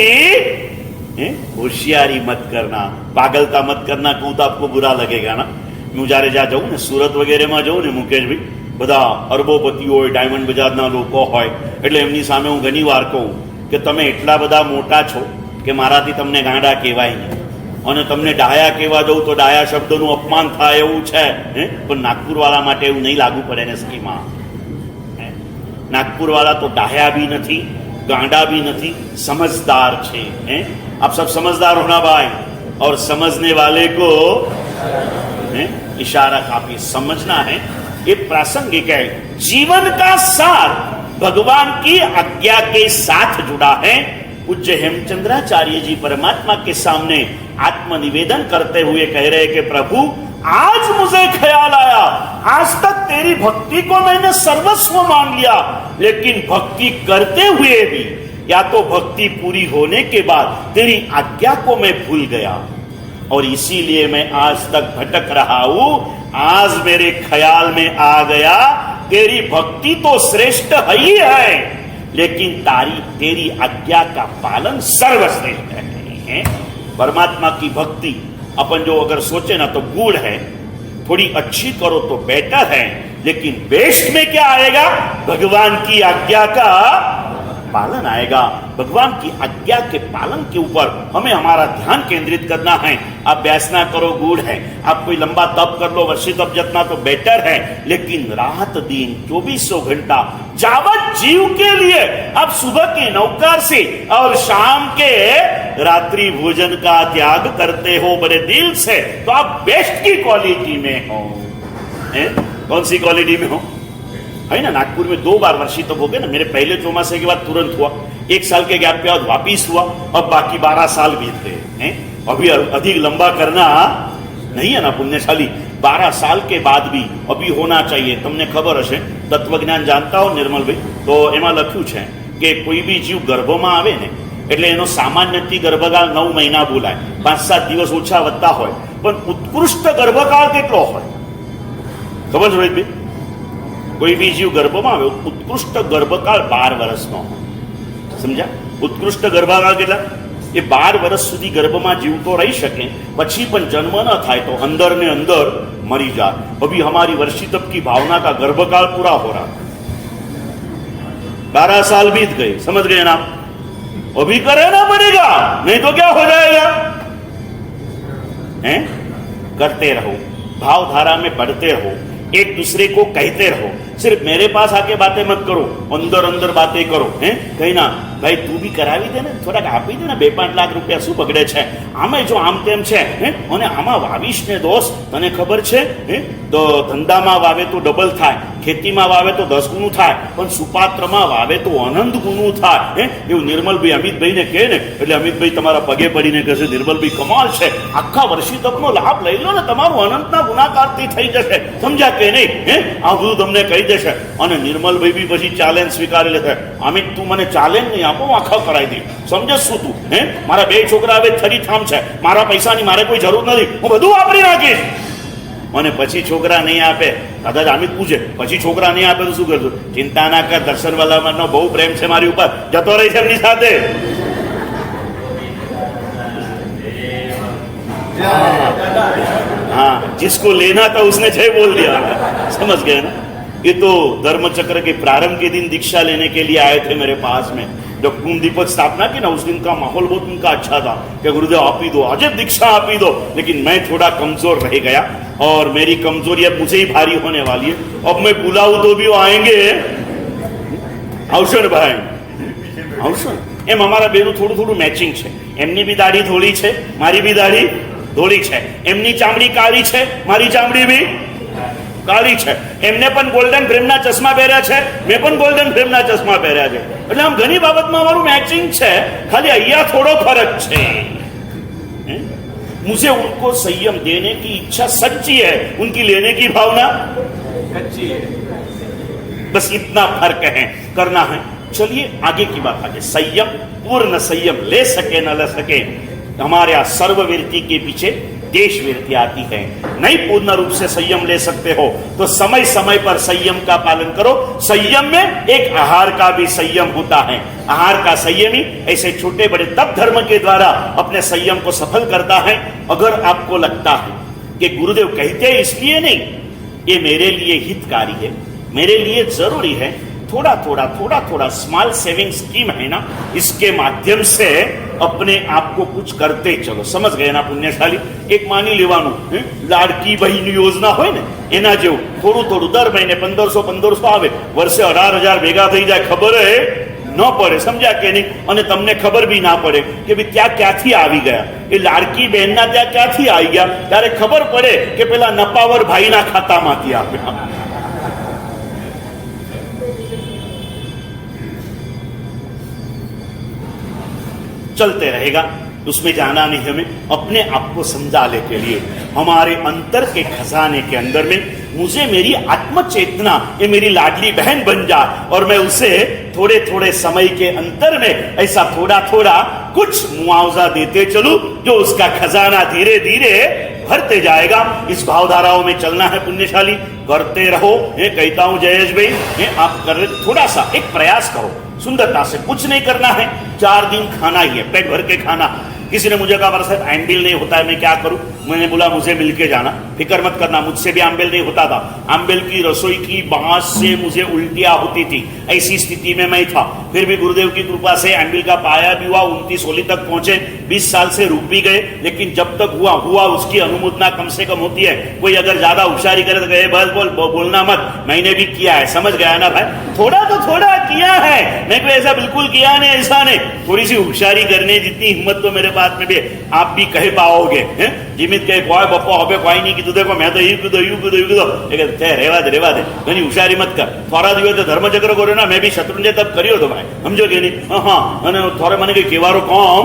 होशियारी मत करना, पागलता मत करना, कहूं तो आपको बुरा लगेगा ना। હું જ્યારે જ્યાં જઉં ને, સુરત વગેરેમાં જઉં ને મુકેશભાઈ, બધા અરબોપતિઓ હોય, ડાયમંડ બજારના લોકો હોય, એટલે એમની સામે હું ઘણી વાર કહું કે તમે એટલા બધા મોટા છો કે મારાથી તમને ગાંડા કહેવાય નહીં, અને તમને ડાયા કહેવા જવું તો ડાયા શબ્દનું અપમાન થાય એવું છે, પણ નાગપુરવાળા માટે એવું નહીં લાગુ પડે ને સ્કીમમાં। નાગપુરવાળા તો ડાયા भी નથી, गांडा भी नहीं, समझदार छे। आप सब समझदार होना भाई, और समझने वाले को इशारा काफी समझना है। ये प्रासंगिक है, जीवन का सार भगवान की आज्ञा के साथ जुड़ा है। पूज्य हेमचंद्राचार्य जी परमात्मा के सामने आत्मनिवेदन करते हुए कह रहे कि प्रभु आज मुझे ख्याल आया, आज तक तेरी भक्ति को मैंने सर्वस्व मान लिया, लेकिन भक्ति करते हुए भी या तो भक्ति पूरी होने के बाद तेरी आज्ञा को मैं भूल गया, और इसीलिए मैं आज तक भटक रहा हूं। आज मेरे ख्याल में आ गया तेरी भक्ति तो श्रेष्ठ ही है, लेकिन तेरी आज्ञा का पालन सर्वश्रेष्ठ है। परमात्मा की भक्ति अपन जो अगर सोचे ना तो गुड़ है, थोड़ी अच्छी करो तो बेटर है, लेकिन बेस्ट में क्या आएगा? भगवान की आज्ञा का पालन आएगा। भगवान की आज्ञा के पालन के ऊपर हमें हमारा ध्यान केंद्रित करना है। आप व्यासना करो गुड़ है, आप कोई लंबा तप कर लो, वर्षी तप जितना तो बेटर है, लेकिन रात दिन 2400 घंटा जावत जीव के लिए आप सुबह के नौकार से और शाम के रात्रि भोजन का त्याग करते हो बड़े दिल से, तो आप बेस्ट की क्वालिटी में हो। कौन सी क्वालिटी में हो? है ना, नागपुर में 2 बार वर्षी तप हो गए ना, मेरे पहले चौमासे के बाद तुरंत हुआ, 1 साल के गैप के बाद वापिस हुआ, अब बाकी 12 साल बीत गए हैं। अभी अधिक लंबा करना नहीं है ना पुण्यशाली, 12 साल के बाद भी अभी होना चाहिए। तुमने खबर हशे, तत्वज्ञान जानता हो निर्मल भाई, तो एमा लख्યું છે કે કોઈ બી જીવ ગર્ભમાં આવે ને એટલે એનો સામાન્યથી ગર્ભકાળ 9 મહિના બોલાય, 5-7 દિવસ ઓછા વધતા હોય, પણ ઉત્કૃષ્ટ ગર્ભકાળ કેટલો હોય ખબર છે રોહિતભાઈ? कोई भी जीव गर्भમાં આવે उत्कृष्ट गर्भकाल 12 વર્ષનો હોય, સમજ્યા? उत्कृष्ट गर्भकाल કેટલા? એ 12 વર્ષ સુધી ગર્ભમાં જીવતો રહી શકે, પછી પણ જન્મ ન થાય તો अंदर ने अंदर मरी जाए। अभी हमारी वर्षी तप की भावना का गर्भकाल पूरा हो रहा, 12 साल बीत गए, समझ गए ना? अभी करना पड़ेगा, नहीं तो क्या हो जाएगा? हैं? करते रहो, भावधारा में बढ़ते रहो, एक दूसरे को कहते रहो। सिर्फ मेरे पास आके बातें मत करो, अंदर अंदर बातें करो। हैं? कहीं ना भाई तू भी करावी दे ने, थोड़ा आपी दे ने, 2-5 लाख रुपया शू बगड़े छे? आमे जो आम तेम छे, અને આમાં વાવીશ ને દોસ્ત, તને ખબર છે તો ધંધામાં વાવે તો ડબલ થાય, ખેતીમાં વાવે તો 10 ગુણું થાય, પણ સુપાત્રમાં વાવે તો અનંત ગુણું થાય। એવું નિર્મલભાઈ અમિતભાઈને કહે ને, એટલે અમિતભાઈ તમારા પગે પડીને કહેશે નિર્મલભાઈ કમાલ છે, આખા વર્ષી તપનો લાભ લઈ લો ને, તમારું અનંતના ગુણાકારથી થઈ જશે, સમજ્યા કે નહીં? આ બધું તમને કહી કહી દેશે અને નિર્મલભાઈ બી પછી ચેલેન્જ સ્વીકારી લેશે, અમિત તું મને ચેલેન્જ નહીં આપો, હું આખા કરાવી દઈ. સમજે શું તું? હે, મારા 2 છોકરા હવે થરી થામ છે, મારા પૈસાની મારે કોઈ જરૂર નથી, હું બધું વાપરી નાખીશ. અને પછી છોકરા નહીં આપે, કદાચ અમિત પૂછે પછી છોકરા નહીં આપે તો શું કરશું? ચિંતા ના કર, દર્શન વાલાનો બહુ પ્રેમ છે મારી ઉપર, જતો રહી છે એમની સાથે. हाँ, जिसको लेना था उसने जय बोल दिया. समझ गए ना? ये तो धर्म चक्र के प्रारंभ के दिन दीक्षा लेने के लिए आए थे मेरे पास में. जब कुंभ दीपक स्थापना की ना, उस दिन का माहौल बहुत उनका अच्छा था कि गुरुदेव आप ही दो, अजय दीक्षा आप ही दो. लेकिन मैं थोड़ा कमजोर रह गया और मेरी कमजोरी अब मुझे ही भारी होने वाली है. अब मैं बुलाऊं तो भी वो आएंगे. આવશો ભાઈ, આવશો. એમ અમારા બેનું થોડું થોડું મેચિંગ છે. એમની બી દાઢી થોડી છે, મારી બી દાઢી ધોળી છે. એમની ચામડી કાળી છે, મારી ચામડી બી કાળી છે. એમને પણ ગોલ્ડન ફ્રેમના ચશ્મા પહેર્યા છે, મેં પણ ગોલ્ડન ફ્રેમના ચશ્મા પહેર્યા છે. એટલે આમ ઘણી બાબતમાં અમારું મેચિંગ છે, ખાલી અહીંયા થોડો ફરક છે. मुझे उनको संयम देने की इच्छा सच्ची है, उनकी लेने की भावना सच्ची है. बस इतना फर्क है, करना है. चलिए आगे की बात आगे. संयम, पूर्ण संयम ले सके न ले सके, हमारे यहाँ सर्ववृत्ति के पीछे देशवृत्ति आती है. नहीं पूर्ण रूप से संयम ले सकते हो तो समय समय पर संयम का पालन करो. संयम में एक आहार का भी संयम होता है. आहार का संयमी ऐसे छोटे बड़े तप धर्म के द्वारा अपने संयम को सफल करता है. अगर आपको लगता है कि गुरुदेव कहते हैं इसलिए नहीं, ये मेरे लिए हितकारी है, मेरे लिए जरूरी है, थोड़ा थोड़ा स्मॉल सेविंग स्कीम है ना, इसके माध्यम से अपने आप को कुछ करते चलो. समझ गए ना पुण्यशाली? एक मानी लेवानु लाडकी बहन योजना હોય ને એના જેવું થોડું દર મહિને 1500 આવે, વર્ષે 18,000 ભેગા થઈ જાય, ખબર ન પડે. સમજ્યા કે નહીં? અને તમને ખબર બી ના પડે કે ભાઈ ત્યાં ક્યાંથી આવી ગયા. એ લાડકી બહેનના ત્યાં ક્યાંથી આવી ગયા, ત્યારે ખબર પડે કે પેલા નપાવર ભાઈના ખાતામાંથી આવ્યા. चलते रहेगा, उसमें जाना नहीं. हमें अपने आप को समझाने के लिए हमारे अंतर के खजाने के अंदर में मुझे मेरी आत्म चेतना ये मेरी लाडली बहन बन जाए और मैं उसे थोड़े समय के अंतर में ऐसा थोड़ा कुछ मुआवजा देते चलूं जो उसका खजाना धीरे धीरे भरते जाएगा. इस भावधाराओं में चलना है पुण्यशाली. करते रहो. ये कहता हूं जयेश भाई, ये आप कर थोड़ा सा एक प्रयास करो सुंदरता से. कुछ नहीं करना है, 4 दिन खाना ही है, पेट भर के खाना. किसी ने मुझे कहा हमारे साथ आमबिल नहीं होता है, मैं क्या करूं? मैंने बोला मुझे मिलके जाना, फिक्र मत करना, मुझसे भी आमबिल नहीं होता था. आमबिल की रसोई की बांस से मुझे उल्टियां होती थी, ऐसी स्थिति में मैं था. फिर भी गुरुदेव की कृपा से आमबिल का पाया भी हुआ, 29 होली तक पहुंचे. 20 साल से रुक भी गए, लेकिन जब तक हुआ उसकी अनुमोदना कम से कम होती है. कोई अगर ज्यादा होशियारी करे तो कहे बस बोलना मत. मैंने भी किया है, समझ गया ना भाई? थोड़ा किया है. मैं कोई ऐसा बिल्कुल किया नहीं, ऐसा नहीं. थोड़ी सी होशियारी करने जितनी हिम्मत तो मेरे पास में भी आप भी कह पाओगे. जिमित कहे कोई बप्पा हो कोई नहीं कीधું, देखो मैं तो यू कीधું रेवा दे घनी होशियारी मत कर. थोड़ा दिवस धर्मचक्र करो ना, मैं भी शत्रुंजय तब करियो तो भाई, समझो कि नहीं? हाँ, थोड़े मैंने केवारो कौन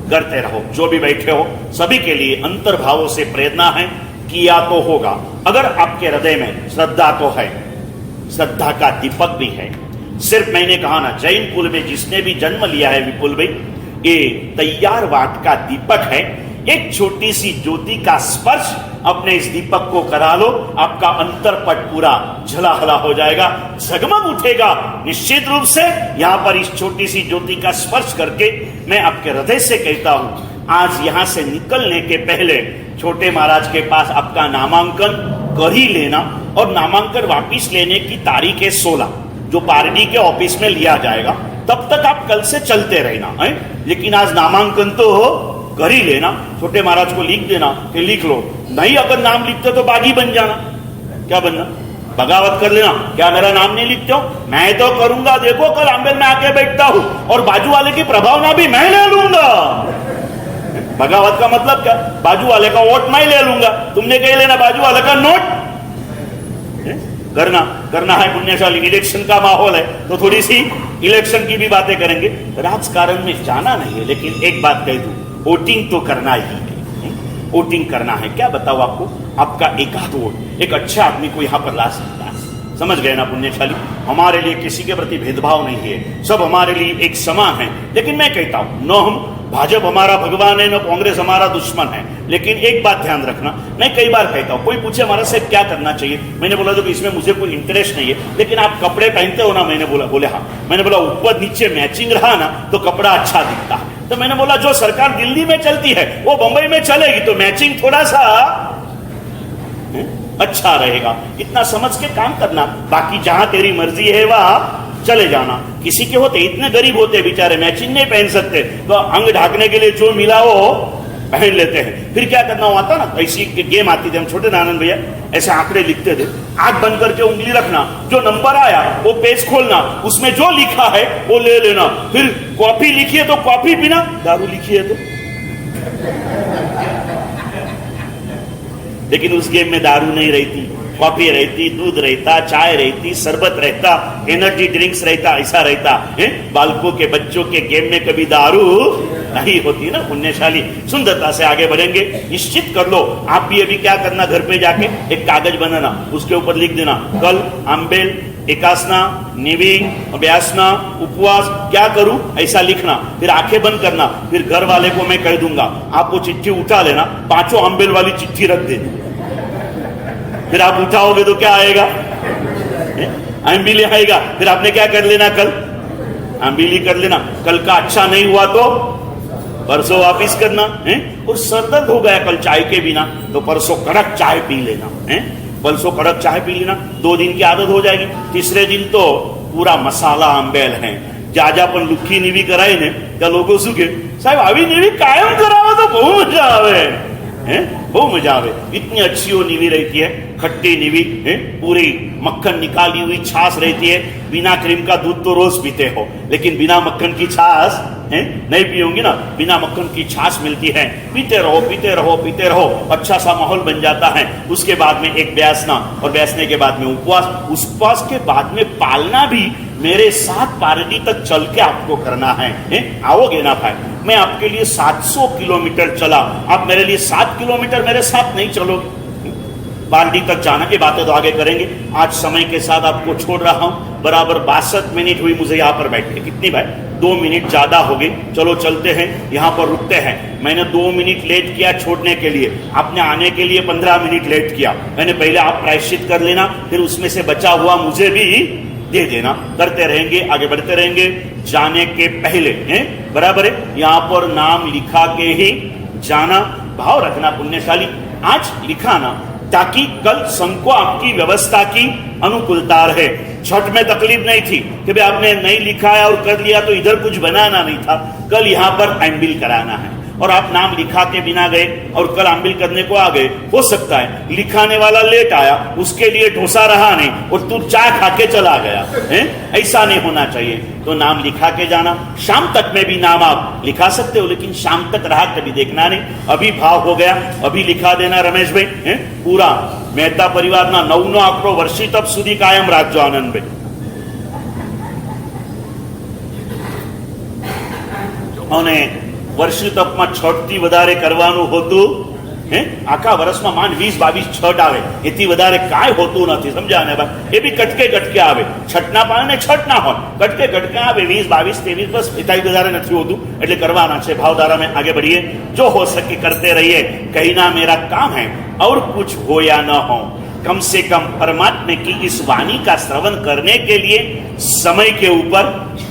करते रहो. जो भी बैठे हो सभी के लिए अंतर्भावों से प्रेरणा है. किया तो होगा. अगर आपके हृदय में श्रद्धा तो है, श्रद्धा का दीपक भी है. सिर्फ मैंने कहा ना, जैन कुल में जिसने भी जन्म लिया है विपुल भाई, ये तैयार वाट का दीपक है. एक छोटी सी ज्योति का स्पर्श अपने इस दीपक को करा लो, आपका अंतरपट पूरा झलाहला हो जाएगा, झगमग उठेगा. निश्चित रूप से यहां पर इस छोटी सी ज्योति का स्पर्श करके मैं आपके हृदय से कहता हूं, आज यहां से निकलने के पहले छोटे महाराज के पास आपका नामांकन कर ही लेना. और नामांकन वापिस लेने की तारीख है 16, जो पारडी के ऑफिस में लिया जाएगा. तब तक आप कल से चलते रहना है, लेकिन आज नामांकन तो कर ही लेना. छोटे महाराज को लिख देना कि लिख लो. नहीं अगर नाम लिखते तो बागी बन जाना. क्या बनना? बगावत कर लेना. क्या मेरा नाम नहीं लिखते हो? मैं तो करूंगा, देखो कल आंबेल में आके बैठता हूं और बाजू वाले की प्रभावना भी मैं ले लूंगा. बगावत का मतलब क्या? बाजू वाले का वोट मैं ले लूंगा, तुमने कह लेना बाजू वाले का नोट. करना है पुण्यशाली. इलेक्शन का माहौल है तो थोड़ी सी इलेक्शन की भी बातें करेंगे. राजकारण में जाना नहीं है, लेकिन एक बात कह दूं, वोटिंग तो करना ही है. वोटिंग करना है. क्या बताओ आपको, आपका एक आध वोट एक अच्छे आदमी को यहां पर ला सकता है. समझ गए ना पुण्यशाली? हमारे लिए किसी के प्रति भेदभाव नहीं है, सब हमारे लिए एक समान है। लेकिन मैं कहता हूं, न हम भाजपा हमारा भगवान है, न कांग्रेस हमारा दुश्मन है। लेकिन एक बात ध्यान रखना, मैं कई बार कहता हूं, कोई पूछे हमारा से क्या करना चाहिए, मैंने बोला तो इसमें मुझे कोई इंटरेस्ट नहीं है, लेकिन आप कपड़े पहनते हो ना, मैंने बोले हाँ। मैंने बोला ऊपर नीचे मैचिंग रहा ना तो कपड़ा अच्छा दिखता है। तो मैंने बोला जो सरकार दिल्ली में चलती है वो बंबई में चलेगी तो मैचिंग थोड़ा सा अच्छा रहेगा। इतना समझ के काम करना, बाकी जहां तेरी मर्जी है वहां चले जाना। किसी के होते इतने गरीब होते बेचारे मैचिंग नहीं पहन सकते, तो अंग ढाकने के लिए जो मिला वो पहन लेते हैं। फिर क्या करना हुआ था ना, ऐसी गेम आती थी, हम छोटे आनंद भैया ऐसे आंकड़े लिखते थे, आंख बंद करके उंगली रखना, जो नंबर आया वो पेज खोलना, उसमें जो लिखा है वो ले लेना। फिर कॉफी लिखी है तो कॉफी पीना, दारू लिखी है तो। लेकिन उस गेम में दारू नहीं रहती, कॉफी रहती, दूध रहता, चाय रहती, शरबत रहता, एनर्जी ड्रिंक्स रहता, ऐसा रहता है। बालकों के बच्चों के गेम में कभी दारू नहीं होती ना पुण्यशाली। सुंदरता से आगे बढ़ेंगे, निश्चित कर लो। आप भी अभी क्या करना, घर पे जाके एक कागज बनाना, उसके ऊपर लिख देना कल आंबेल एकासना, निवी, अभ्यासना, उपवास क्या करूं, ऐसा लिखना। फिर आंखें बंद करना, फिर घर वाले को मैं कह दूंगा, आप वो चिट्ठी उठा लेना, 5 आंबेल वाली चिट्ठी रख देना। फिर आप उठाओगे तो क्या आएगा, आंबीली आएगा। फिर आपने क्या कर लेना, कल आंबीली कर लेना। कल का अच्छा नहीं हुआ तो परसों वापिस करना है। और सरदर्द हो गया कल चाय के बिना तो परसों कड़क चाय पी लेना है। परसों कड़क चाय पी लेना, 2 दिन की आदत हो जाएगी। तीसरे दिन तो पूरा मसाला आंबेल है। जाजा पण लुखी नीवी कराई ने त्या लोगों सुखे साहब આવી नीवी कायम करावो तो बहुत मजा आवे है, बहुत मजा आवे। इतनी अच्छी वो नीवी रहती है, खट्टी नीवी है, पूरी मक्खन निकाली हुई छाछ रहती है। बिना क्रीम का दूध तो रोज पीते हो, लेकिन बिना मक्खन की छाछ है नहीं पियोगी ना, बिना मक्खन की छाछ मिलती है। पीते रहो पीते रहो पीते रहो, अच्छा सा माहौल बन जाता है। उसके बाद में एक ब्यासना, और ब्यासने के बाद में उपवास, उपवास के बाद में पालना भी मेरे साथ पारडी तक चल के आपको करना है। आओगे ना भाई, मैं आपके लिए 700 किलोमीटर चला, आप मेरे लिए 7 किलोमीटर मेरे साथ नहीं चलोगे। पारडी तक जाना की बातें तो आगे करेंगे। आज समय के साथ आपको छोड़ रहा हूं। बराबर 62 मिनट हुई मुझे यहाँ पर बैठे। कितनी भाई, 2 मिनट ज्यादा हो गई। चलो चलते हैं, यहाँ पर रुकते हैं। मैंने 2 मिनट लेट किया छोड़ने के लिए, आपने आने के लिए 15 मिनट लेट किया। मैंने पहले आप प्रायश्चित कर लेना, फिर उसमें से बचा हुआ मुझे भी दे देना। करते रहेंगे, आगे बढ़ते रहेंगे। जाने के पहले हैं बराबर है, यहाँ पर नाम लिखा के ही जाना। भाव रखना पुण्यशाली, आज लिखा ना, ताकि कल संघ को आपकी व्यवस्था की अनुकूलता रहे। छठ में तकलीफ नहीं थी कि भाई आपने नहीं लिखा है और कर लिया तो इधर कुछ बनाना नहीं था। कल यहाँ पर आंबिल कराना है और आप नाम लिखा के बिना गए और कल आंबिल करने को आ गए। हो सकता है लिखाने वाला लेट आया, उसके लिए डोसा रहा नहीं और तू चाय खा के चला गया है। ऐसा नहीं होना चाहिए, तो नाम लिखा के जाना। शाम तक में भी नाम आप लिखा सकते हो, लेकिन शाम तक रहा कभी देखना नहीं। अभी भाव हो गया, अभी लिखा देना रमेश भाई है। पूरा मेहता परिवार ना 9નો आंकड़ो वर्षी तप सुधी कायम राखजो आनंद भाई। અને વર્ષી તપમાં 6 થી વધારે કરવાનું હોતું હે। આખા વર્ષમાં માંડ 20-22 છઠ આવે, એથી વધારે કાંઈ હોતું નથી, સમજ્યા ને ભાઈ। એ બી કટકે કટકે આવે, છઠના પાને છઠ ના હોય, કટકે કટકે આવે। 20-22 23 બસ એથી વધારે નથી હોતું, એટલે કરવાના છે। भावधारा में आगे बढ़िए, जो हो सके करते रहिए। कहना मेरा काम है और कुछ हो या न हो, कम से कम परमात्मा की इस वाणी का श्रवण करने के लिए समय के ऊपर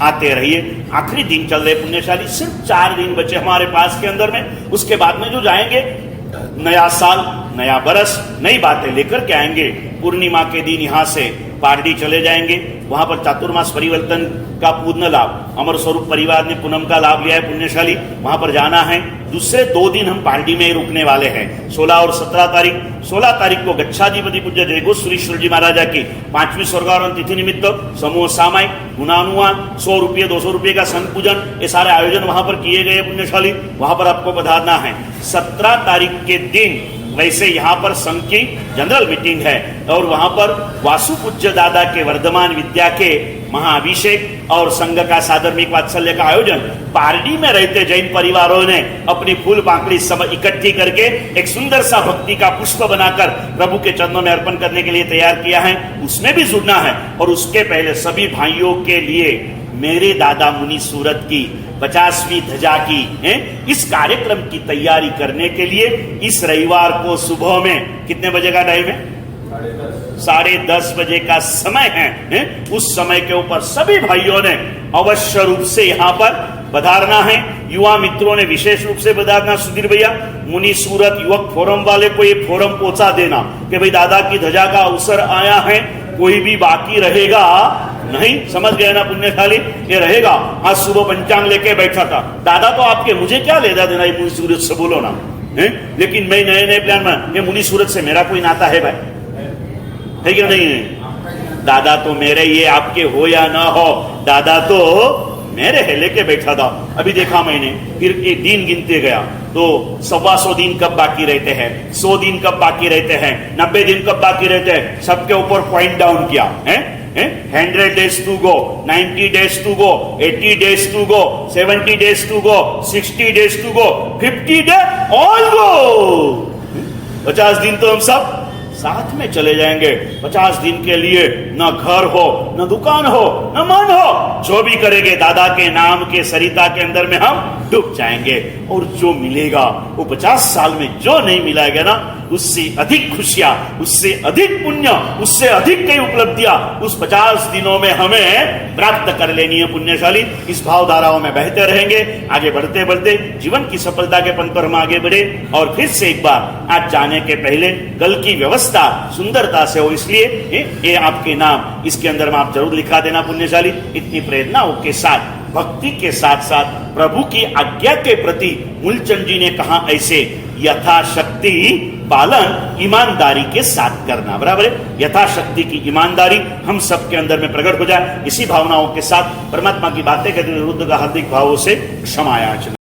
आते रहिए। आखिरी दिन चल रहे पुण्यशाली, सिर्फ 4 दिन बचे हमारे पास के अंदर में। उसके बाद में जो जाएंगे, नया साल नया बरस नई बातें लेकर के आएंगे। पूर्णिमा के दिन यहाँ से पारडी चले जाएंगे, वहां पर चातुर्मास परिवर्तन का पूर्ण लाभ अमर स्वरूप परिवार ने पूनम का लाभ लिया है पुण्यशाली, वहां पर जाना है। दूसरे 2 दिन हम पारडी में रुकने वाले हैं, 16 और 17 तारीख। 16 तारीख को गच्छाधिपति पूज्य जयघोषश्री जी महाराजा की 5वीं स्वर्गारोहण तिथि निमित्त समूह सामायिक गुणानुवान 100 रुपये 200 रुपये का संघ पूजन, ये सारे आयोजन वहां पर किए गए पुण्यशाली, वहां पर आपको पधारना है। 17 तारीख के दिन वैसे यहाँ पर संघ की जनरल मीटिंग है और वहां पर वासु पूज्य दादा के वर्धमान विद्या के महाअभिषेक और संघ का साधर्मिक वात्सल्य का आयोजन पारडी में रहते जैन परिवारों ने अपनी फूल पाकड़ी सब इकट्ठी करके एक सुंदर सा भक्ति का पुष्प बनाकर प्रभु के चरणों में अर्पण करने के लिए तैयार किया है। उसमें भी जुड़ना है। और उसके पहले सभी भाइयों के लिए मेरे दादा मुनि सूरत की 50वीं ध्वजा की इस कार्यक्रम की तैयारी करने के लिए इस रविवार को सुबह में कितने बजे का टाइम है? 10:30 बजे का समय है। उस समय के ऊपर सभी भाइयों ने अवश्य रूप से यहाँ पर पधारना है। युवा मित्रों ने विशेष रूप से पधारना। सुधीर भैया, मुनि सूरत युवक फोरम वाले को ये फोरम पहुंचा देना कि भाई दादा की ध्वजा का अवसर आया है, कोई भी बाकी रहेगा नहीं। समझ गए ना पुण्यशाली? ये रहेगा। आज सुबह पंचांग लेके बैठा था। दादा तो आपके, मुझे क्या लेना देना ये मुनि सूरत से, बोलो ना। लेकिन मैं नए नए प्लान में, ये मुनि सूरत से मेरा कोई नाता है भाई? है क्या नहीं है? दादा तो मेरे, ये आपके हो या ना हो, दादा तो मेरे है। लेके बैठा था। अभी देखा मैंने, फिर एक दिन गिनते गया तो 125 दिन कब बाकी रहते हैं, 100 दिन कब बाकी रहते हैं, 90 दिन कब बाकी रहते हैं, सबके ऊपर पॉइंट डाउन किया है। 100 days to go, 90 days to go, 80 days to go, 70 days to go, 60 days to go, 50 days all go। 50 दिन तो हम सब साथ में चले जाएंगे। 50 दिन के लिए न घर हो, न दुकान हो, न मन हो, जो भी करेंगे दादा के नाम के सरिता के अंदर में हम डूब जाएंगे। और जो मिलेगा वो 50 साल में जो नहीं मिलाएगा ना, उससे अधिक खुशियां, उससे अधिक पुण्य, उससे अधिक कई उपलब्धियां उस 50 दिनों में हमें प्राप्त कर लेनी है पुण्यशाली। इस भावधाराओं में बहते रहेंगे। आगे बढ़ते बढ़ते जीवन की सफलता के पंथ पर हम आगे बढ़े। और फिर से एक बार आज जाने के पहले कल की व्यवस्था सुंदरता से हो, इसलिए ये आपके नाम इसके अंदर में आप जरूर लिखा देना पुण्यशाली। इतनी प्रेरणाओं के साथ, भक्ति के साथ साथ प्रभु की आज्ञा के प्रति मूलचंद जी ने कहा ऐसे यथाशक्ति पालन ईमानदारी के साथ करना। बराबर है? यथाशक्ति की ईमानदारी हम सबके अंदर में प्रकट हो जाए। इसी भावनाओं के साथ परमात्मा की बातें कहते हुए रुद्र का हार्दिक भावों से क्षमा याचना।